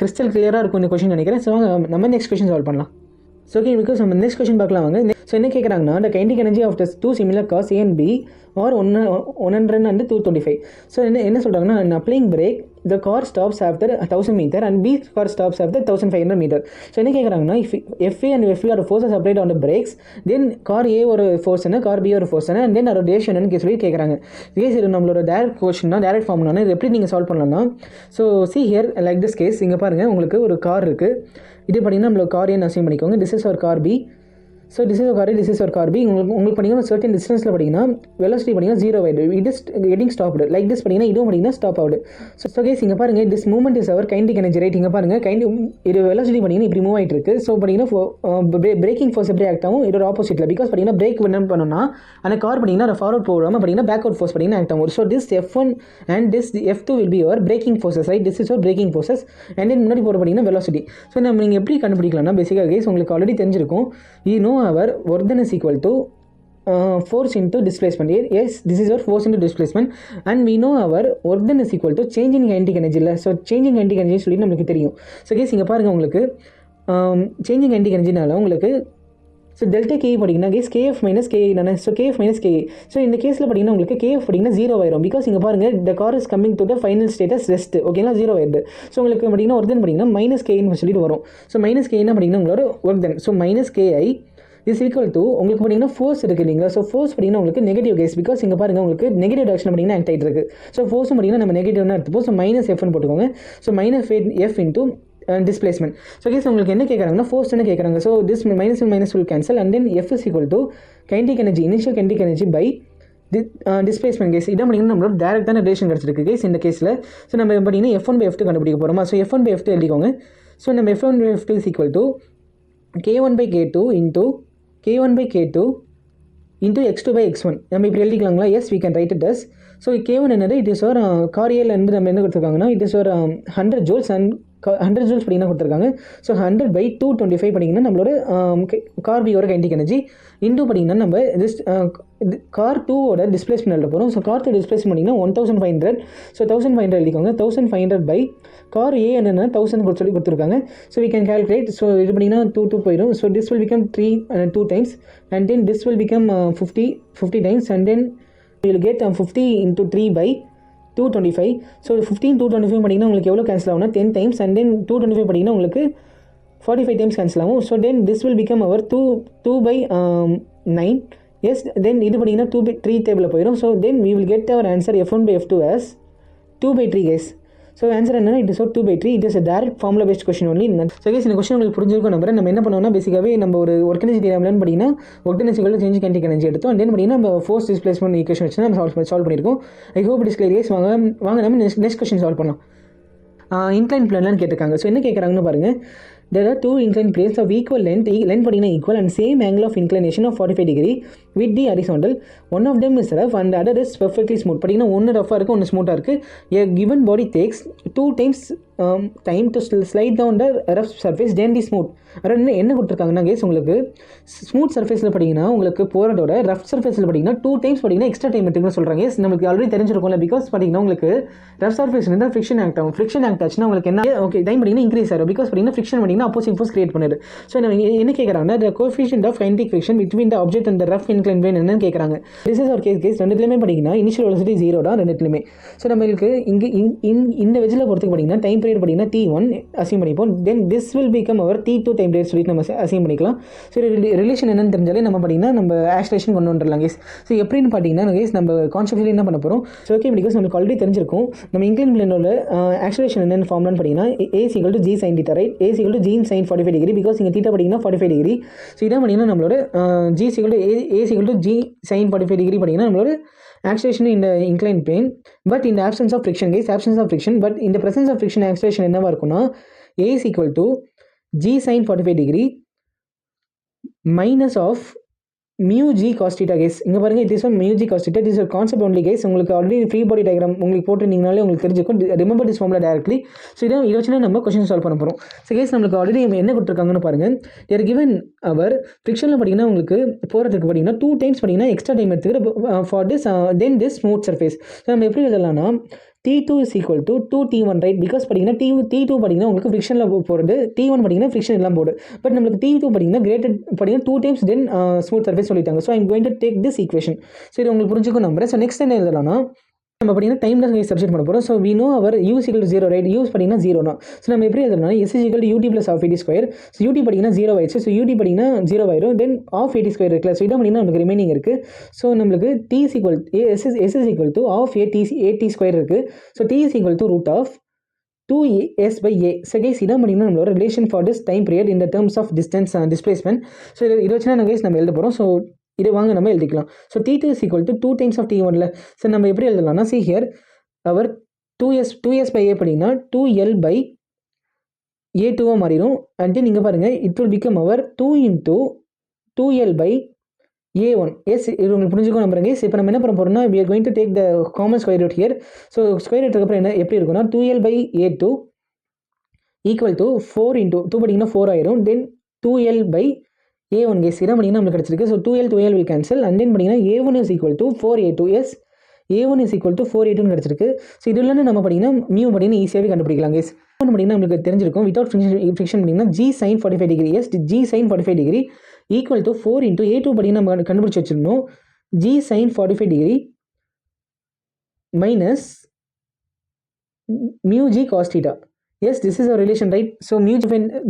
கிறிஸ்டல் கிளியராக இருக்கும் இந்த கொஸ்டின் நினைக்கிறேன். ஸோ நம்ம நெக்ஸ்ட் கொஸ்டின் சால்வ் பண்ணலாம். ஸோ ஓகே, பிகாஸ் நம்ம நெக்ஸ்ட் கொஸ்டின் பார்க்கலாம் வாங்க. ஸோ என்ன கேட்குறாங்கன்னா the kinetic energy of the two similar cars A and B or 100 and 225. So என்ன சொல்கிறாங்கன்னா applying brake the car stops after 1000 meter and B car stops after 1500 meter. So என்ன கேட்குறாங்கன்னா FA and FB are forces applied on the brakes, then car A ஒரு force என்ன, car B ஒரு force என்ன, and then அதோட ratio என்னன்னு சொல்லி கேட்குறாங்க. கேஸ் இது நம்மளோட டேரக்ட் கொஸ்டின்னா டேரக்ட் ஃபார்ம்னா இது எப்படி நீங்கள் சால்வ் பண்ணலாம்னா, so see here like this case. இங்கே பாருங்கள், உங்களுக்கு ஒரு கார் இருக்குது. இது பார்த்தீங்கன்னா நம்மளோட கார் ஏன்னு அசைன் பண்ணிக்கோங்க. திஸ் இஸ் ஒரு car B. So this is car, this is ஒரு கார் பி. உங்களுக்கு பார்த்தீங்கன்னா சர்டன் டிஸ்டன்ஸில் பார்த்தீங்கன்னா வெலாசிட்டி பார்த்தீங்கன்னா 0 ஆகிடுது. It is getting stopped like this. பார்த்தீங்கன்னா இதுவும் பார்த்தீங்கன்னா ஸ்டாப் ஆகுது. ஸோ கேஸ் இங்கே பாருங்கள், this movement is our kinetic energy right. இங்கே பாருங்கள் இது வெலாசிட்டி பார்த்தீங்கன்னா இப்படி மூவ் ஆகிட்டு இருக்குது. ஸோ பார்த்தீங்கன்னா பிரேக்கிங் ஃபோர்ஸ் எப்படி ஆக்ட் ஆகும், இதோட ஆப்போசிட்டில். பிகாஸ் பார்த்தீங்கன்னா பிரேக் என்ன பண்ணணும்னா அந்த கார் பார்த்தீங்கன்னா அதை ஃபார்வர்ட் போகாமல் பார்த்தீங்கன்னா பேக்வர்ட் ஃபோர்ஸ் பார்த்தீங்கன்னா ஆக்ட் ஆகும். So this F1 and this F2 will be your braking forces right. This is your braking forces and then முன்னாடி போகிற பார்த்தீங்கன்னா வெலாசிட்டி. ஸோ நீங்கள் எப்படி கண்டுபிடிக்கலாம்னா பேசிக்காக கேஸ் உங்களுக்கு ஆல்ரெடி தெரிஞ்சிருக்கும். you know our work done is equal to force into displacement. Yes, this is our force into displacement and we know our work done is equal to change in kinetic energy. So change in kinetic energy சொல்லி நமக்கு தெரியும். So guys இங்கே பாருங்கள், உங்களுக்கு changing kinetic energyனால உங்களுக்கு so delta K பார்த்தீங்கன்னா case KF minus KE தானே. So KF minus KE. So இந்த கேஸில் பார்த்தீங்கன்னா உங்களுக்கு KF பார்த்தீங்கன்னா 0 ஆயிரும். பிகாஸ் இங்கே பாருங்கள் the car is coming to the final status rest. ஓகேங்களா, 0 ஆயிடுது. ஸோ உங்களுக்கு பார்த்தீங்கன்னா ஒர்க் டன் பார்த்தீங்கன்னா மைனஸ் KEன்னு சொல்லிட்டு வரும். ஸோ மைனஸ் KEன்னா பார்த்தீங்கன்னா உங்களோட work done. So minus KI is equal to உங்களுக்கு பார்த்தீங்கன்னா ஃபோர்ஸ் இருக்குது இல்லைங்களா. ஸோ ஃபோர்ஸ் பார்த்தீங்கன்னா உங்களுக்கு நெகட்டிவ் கேஸ். பிகாஸ் இங்கே பாருங்கள் உங்களுக்கு நெகட்டிவ் டைரக்ஷன் பார்த்தீங்கன்னா ஆக்ட் ஆகிட்டு இருக்குது. ஸோ ஃபோர்ஸும் பார்த்தீங்கன்னா நம்ம நெகட்டிவ்னா எடுத்துப்போம். ஸோ மைனஸ் Fன்னு போட்டுக்கோங்க. So minus F into displacement. So case உங்களுக்கு என்ன கேட்குறாங்கன்னா ஃபோர்ஸ் என்ன கேட்குறாங்க. So this minus will cancel and then F is equal to kinetic energy, initial kinetic energy by displacement guys. இதான் பார்த்தீங்கன்னா நம்மளோட டேரக்டான ரிலேஷன் கிடச்சிருக்கு கேஸ் இந்த கேஸில். ஸோ நம்ம பார்த்தீங்கன்னா F1/F2 கண்டுபிடிக்க போகிறோமா. ஸோ F1/F2 எழுதிக்கோங்க. ஸோ நம்ம F1/F2 is equal to K1/K2 into K1/K2 into X2/X1. நம்ம இப்படி எழுதிக்கலாங்களா. Yes, we can write it as. So K1 என்னது, இட் இஸ் ஒரு காரியலேருந்து நம்ம என்ன கொடுத்துருக்காங்கன்னா இட் இஸ் ஒரு 100 joules and 100 joules பார்த்தீங்கன்னா கொடுத்துருக்காங்க. ஸோ 100/225 பார்த்தீங்கன்னா நம்மளோட கார் பியோட கைண்டிக் எனர்ஜி இன்டூ பார்த்தீங்கன்னா நம்ம கார் 2ஓட டிஸ்பிளேஸ்மெண்ட் எழுத போகிறோம். ஸோ கார் 2 டிஸ்பிளேஸ்மெண்ட் பார்த்தீங்கன்னா 1500. ஸோ 1500 எழுதிக்கோங்க. 1500 பை கார் ஏ என்னென்னா 1000 சொல்லி கொடுத்துருக்காங்க. So we can calculate. So இது பார்த்தீங்கன்னா 2 போயிடும். So this will become 2 times and then this will become 50 times and then we will get 50 into 3/225. So 15/225 பார்த்தீங்கன்னா உங்களுக்கு எவ்வளோ கேன்சல் ஆகும்னா 10 times and then 225 பார்த்தீங்கன்னா உங்களுக்கு 45 times கேன்சல் ஆகும். So then this will become our 2/9. Yes, then இது பார்த்தீங்கன்னா 2/3 டேபிளில் போயிடும். So then we will get our answer F1/F2 as 2/3 guys. So answer என்னன்னா it is 2/3. It is a direct formula based question only. So guys இந்த question உங்களுக்கு புரிஞ்சிருக்கும் நம்புறேன். நம்ம என்ன பண்ணுவோம்னா பேசிக்காகவே நம்ம ஒரு ஒர்க் எனர்ஜி தியரம்லன்னு பார்த்தீங்கன்னா ஒர்க் எனர்ஜிக்குள்ள சேஞ்ச் kinetic energy எடுத்தோம். அண்ட் தென் பார்த்தீங்கன்னா நம்ம ஃபோர்ஸ் டிஸ்பிளேஸ்மெண்ட் ஈக்குவேஷன் வச்சு நம்ம சால்வ் பண்ணியிருக்கோம். I hope it is clear guys. வாங்க நம்ம நெக்ஸ்ட் கொஸ்டின் சால்வ் பண்ணலாம். இன்க்ளைன் பிளேன்லாம் கேட்டிருக்காங்க. ஸோ என்ன கேட்குறாங்கன்னு பாருங்கள். There are two inclined planes of equal length பார்த்தீங்கன்னா equal and same angle of inclination of 45 degree with the horizontal. One of them is rough and the other is perfectly smooth. பார்த்தீங்கன்னா ஒன்று ரஃபாக இருக்குது, ஒன்று ஸ்மூத்தாக இருக்குது. A given body takes 2 times time to slide down the rough surface then the smooth. அதாவது என்ன கொடுத்துருக்காங்கன்னா case உங்களுக்கு ஸ்மூத் சர்ஃபேஸில் பார்த்தீங்கன்னா உங்களுக்கு போகிறதோட ரஃப் சர்ஃபேஸில் பார்த்தீங்கன்னா 2 times பார்த்தீங்கன்னா எக்ஸ்ட்ரா டைம் எடுத்துக்கணும்னு சொல்கிறாங்க. எஸ், நம்மளுக்கு ஆல்ரெடி தெரிஞ்சிருக்கும்ல. பிகாஸ் பார்த்தீங்கன்னா உங்களுக்கு ரஃப் சர்ஃபேஸ் இருந்தால் ஃப்ரிக்ஷன் ஆக்ட் ஆகும். ஃப்ரிக்ஷன் ஆக்ட் ஆச்சுன்னா உங்களுக்கு என்ன ஓகே டைம் பார்த்தீங்கன்னா இன்க்ரீஸ் ஆகும். பிகாஸ் பார்த்தீங்கன்னா ஃப்ரிக்ஷன் பார்த்தீங்கன்னா அப்போசிங் ஃபோர்ஸ் கிரியேட் பண்ணுது. ஸோ என்ன கேட்குறாங்கன்னா the coefficient of kinetic friction between the object and the rough inclined plane என்னன்னு கேட்குறாங்க. திஸ் இஸ் ஒரு கேஸ் ரெண்டுத்துலையுமே பார்த்தீங்கன்னா இனிஷியல் வெலாசிட்டி 0 தான் ரெண்டுத்துலையுமே. ஸோ நம்மளுக்கு இங்கே இந்த வெஜில் பொறுத்துக்கு பார்த்தீங்கன்னா டைம் பீரியட் பார்த்தீங்கன்னா T1 அசியூம் பண்ணிப்போம். Then this will become our T2 time period சொல்லிட்டு நம்ம அசியூம் பண்ணிக்கலாம். சரி, ரிலேஷன் என்னன்னு தெரிஞ்சாலே நம்ம பார்த்தீங்கன்னா நம்ம ஆக்சிலரேஷன் கொண்டு வந்துடலாம் கேஸ். ஸோ எப்படின்னு பார்த்தீங்கன்னா கேஸ் நம்ம கான்செப்ட்ல என்ன பண்ண போகிறோம். ஸோ ஓகே, பிகாஸ் நம்மளுக்கு ஆல்ரெடி தெரிஞ்சிருக்கும் நம்ம இன்க்ளைன் பிளேனோட ஆக்சிலரேஷன் என்னென்னு ஃபார்ம்லான்னு பார்த்தீங்கன்னா A = G sin θ, right. A = G sin 45 degree, because இங்கே தீட்டா பார்த்தீங்கன்னா 45 டிகிரி. ஸோ இதான் பார்த்தீங்கன்னா நம்மளோட G = A = G sin 45 degree பார்த்தீங்கன்னா நம்மளோட acceleration in the inclined plane, but in the absence of friction guys, but in the presence of friction acceleration என்னவா இருக்கும்னா A is equal to G sin 45 degree minus of mu g cos theta guys. இங்க பாருங்க, it is one mu g cos theta. This is a concept only guys. உங்களுக்கு already free body diagram உங்களுக்கு போட்டுருந்தீங்கனாலே உங்களுக்கு தெரிஞ்சிருக்கும். Remember this formula directly. So இதை வச்சு நம்ம question solve பண்ண போகிறோம். ஸோ கேஸ் நம்மளுக்கு ஆல்ரெடி என்ன கொடுத்துருக்காங்கன்னு பாருங்க. தேர் கிவன் அவர் ஃப்ரிக்ஷனில் பார்த்தீங்கன்னா உங்களுக்கு போகிறதுக்கு பார்த்தீங்கன்னா 2 டைம்ஸ் பார்த்தீங்கன்னா எக்ஸ்ட்ரா டைம் எடுத்துக்கிற for this then this smooth surface. So நம்ம எப்படி எழுதலாம்னா T2 is equal to 2T1, right. Because பார்த்தீங்கன்னா T2 பார்த்தீங்கன்னா உங்களுக்கு ஃப்ரிக்ஷனில் போகிறது, T1 பார்த்தீங்கன்னா ஃப்ரிக்ஷன் எல்லாம் போடு. பட் நம்மளுக்கு T2 பார்த்தீங்கன்னா கிரேட்டட் பார்த்தீங்கன்னா 2 டைம்ஸ் தென் ஸ்மூத் சர்ஃபேஸ் சொல்லிட்டாங்க. So I'm going to take this equation. சரி, உங்களுக்கு புரிஞ்சுக்கும் நம்புறேன். ஸோ நெக்ஸ்ட் என்ன எழுதலாம்னா நம்ம பார்த்தீங்கன்னா டைம்ல சப்ஸ்டிட் பண்ண போகிறோம். So we know our u = 0, right. Use பார்த்தீங்கன்னா 0 தான். ஸோ நம்ம எப்படி எழுதணும்னா s = ut + half at². So ut பார்த்தீங்கன்னா 0 ஆயிடுச்சு. ஸோ ut பார்த்தீங்கன்னா 0 ஆயிரும். தென் half at² இருக்குல்ல. ஸோ இதான் பார்த்தீங்கன்னா நமக்கு ரிமைனிங் இருக்குது. ஸோ நம்மளுக்கு t s = half at² இருக்குது. So t is equal to √2s/a. So guys இதான் பார்த்தீங்கன்னா நம்மளோட relation for this time period in the terms of distance displacement. So இதை வச்சு நம்ம கைஸ் நம்ம எழுத போகிறோம். ஸோ இதை வாங்க நம்ம எழுதிக்கலாம். So T2 is equal to 2 times of T1ல. ஸோ நம்ம எப்படி எழுதலாம்னா see here அவர் 2s/a அப்படின்னா 2l/a2 மாறிடும். அண்ட் தென் இங்கே பாருங்கள், it will become our 2 × 2l/a1. Yes, இது உங்களுக்கு புரிஞ்சுக்கணும் நம்புறேங்க. இப்போ நம்ம என்ன பண்ண போகிறோம்னா we are going to take the common square root here. So square ரூட்டுக்கு அப்புறம் என்ன எப்படி இருக்குன்னா 2l/a2 ஈக்குவல் டு 4 × 2 பார்த்தீங்கன்னா 4 ஆயிரும். தென் 2l/a1 கேஸ் இதான் பார்த்தீங்கன்னா நம்மளுக்கு கிடச்சிருக்கு. So 2l will cancel. And then பார்த்தீங்கன்னா a1 is equal to 4a2. Yes, a1 is equal to 4a2 கிடச்சிருக்கு. ஸோ இதுலேருந்து நம்ம பார்த்தீங்கன்னா மியூ பார்த்தீங்கன்னா ஈஸியாகவே கண்டுபிடிக்கலாம் கேஸ். பார்த்தீங்கன்னா நம்மளுக்கு தெரிஞ்சிருக்கும் வித்தவுட் ஃப்ரிக்ஷன் பார்த்தீங்கன்னா G sin 45 degree. Yes, G sin 45 degree equal to 4 × a2 பார்த்தீங்கன்னா நம்ம கண்டுபிடிச்சி வச்சிருந்தோம். G sin 45 degree minus mu g cos theta. Yes, this is a relation, right? So mu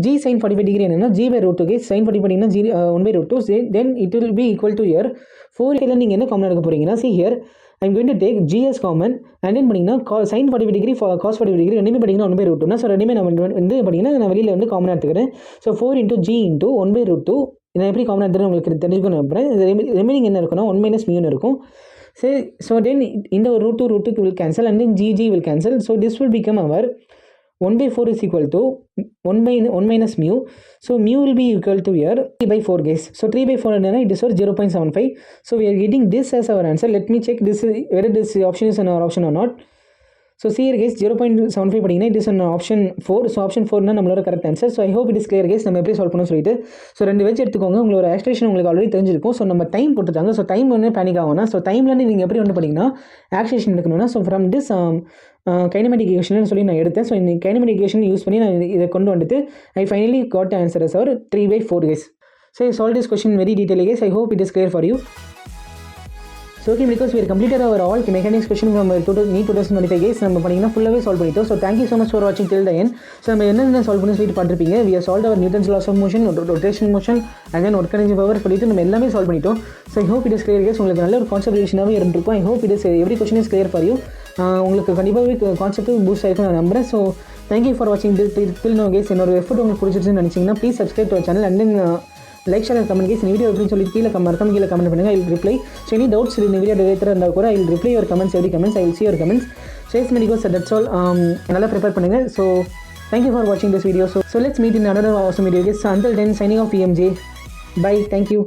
G sin 45 degree என்னன்னா G/√2 guys. sin 45 பார்த்தீங்கன்னா 1/√2. then it will be equal to here 4 நீங்கள் என்ன common எடுக்க போறீங்கன்னா see here I'm going to take G as common and then பார்த்தீங்கன்னா sin 45 degree cos 45 degree ரெண்டுமே பார்த்தீங்கன்னா 1/√2. So ரெண்டுமே நம்ம வந்து பார்த்தீங்கன்னா நான் வெளியில் வந்து காமன் எடுத்துக்கிறேன். ஸோ 4 × G × 1/√2 நான் எப்படி காமன் எடுத்துகிறேன் உங்களுக்கு தெரிஞ்சுக்கணும் நம்புறேன். ரிமைனிங் என்ன இருக்குன்னா 1 - mu இருக்கும். சரி, ஸோ தென் இந்த ஒரு √2 will cancel and then G will cancel. So this will become our 1/4 is equal to 1 minus mu. So mu will be equal to here 3/4 guys. So 3/4 என்னன்னா it is for 0.75. So we are getting this as our answer. Let me check this whether this option is an option or not. So see here guys 0.75 பார்த்தீங்கன்னா it is an option 4. So option 4 நம்மளோட correct answer. So I hope it is clear guys. நம்ம எப்படி solve பண்ணணும் சொல்லிட்டு so 2 வச்சு எடுத்துக்கோங்க. உங்களோட acceleration உங்களுக்கு ஆல்ரெடி தெரிஞ்சிருக்கும். ஸோ நம்ம டைம் போட்டுட்டாங்க. ஸோ டைம் வந்து பேனிக் ஆகும்னா ஸோ டைம்லேருந்து நீங்கள் எப்படி வந்து பண்ணிங்கன்னா ஆக்சிலரேஷன் எடுக்கணும்னா so from this kinematic equation சொல்லி நான் எடுத்தேன். ஸோ இந்த கைனமெட்டிக் ஈக்குவேஷன் யூஸ் பண்ணி நான் இதை கொண்டு வந்துட்டு ஐ finally God answer as our 3/4 guys. So I solved this question very detailed guys. I hope it is clear for you. So okay, because we are completed our all mechanics question from NEET 2025 guys. நம்ம பண்ணிங்கன்னா ஃபுல்லாகவே solve பண்ணிட்டோம். So thank you so much for வாட்சிங் டில் the end. So நம்ம என்னென்ன solve பண்ணி சொல்லிட்டு பார்த்துருப்பீங்க. we have solved our Newton's laws of motion, rotation motion and then work energy power சொல்லிட்டு நம்ம எல்லாமே சால்வ் பண்ணிட்டோம். So I hope it is clear guys. உங்களுக்கு நல்ல ஒரு கான்செப்டேஷனாகவே இருந்திருக்கும். ஐ hope it is every question is clear for you. உங்களுக்கு கண்டிப்பாகவே கான்செப்ட் பூஸ்ட் ஆகிருக்கும் நான் நம்புறேன். ஸோ தேங்க்யூ ஃபார் வாட்சிங் டில் நோ கேஸ். என்னோட எஃபர்ட் உங்களுக்கு பிடிச்சிருச்சுன்னு நினச்சிங்கன்னா please subscribe to channel and then like share comment guys. இந்த வீடியோ எப்படின்னு சொல்லி கீழே கமெண்ட் பண்ணுங்கள். I will reply. So any doubts இந்த வீடியோ ரிலேட்டட் இருந்தால் கூட I will reply your comments every comments. I will see your comments. So yes medicos, that's all. நல்லா prepare பண்ணுங்கள். ஸோ தேங்க்யூ ஃபார் வாட்சிங் this video. So let's meet in another awesome video guys. So until then signing off EMJ. Bye. Thank you.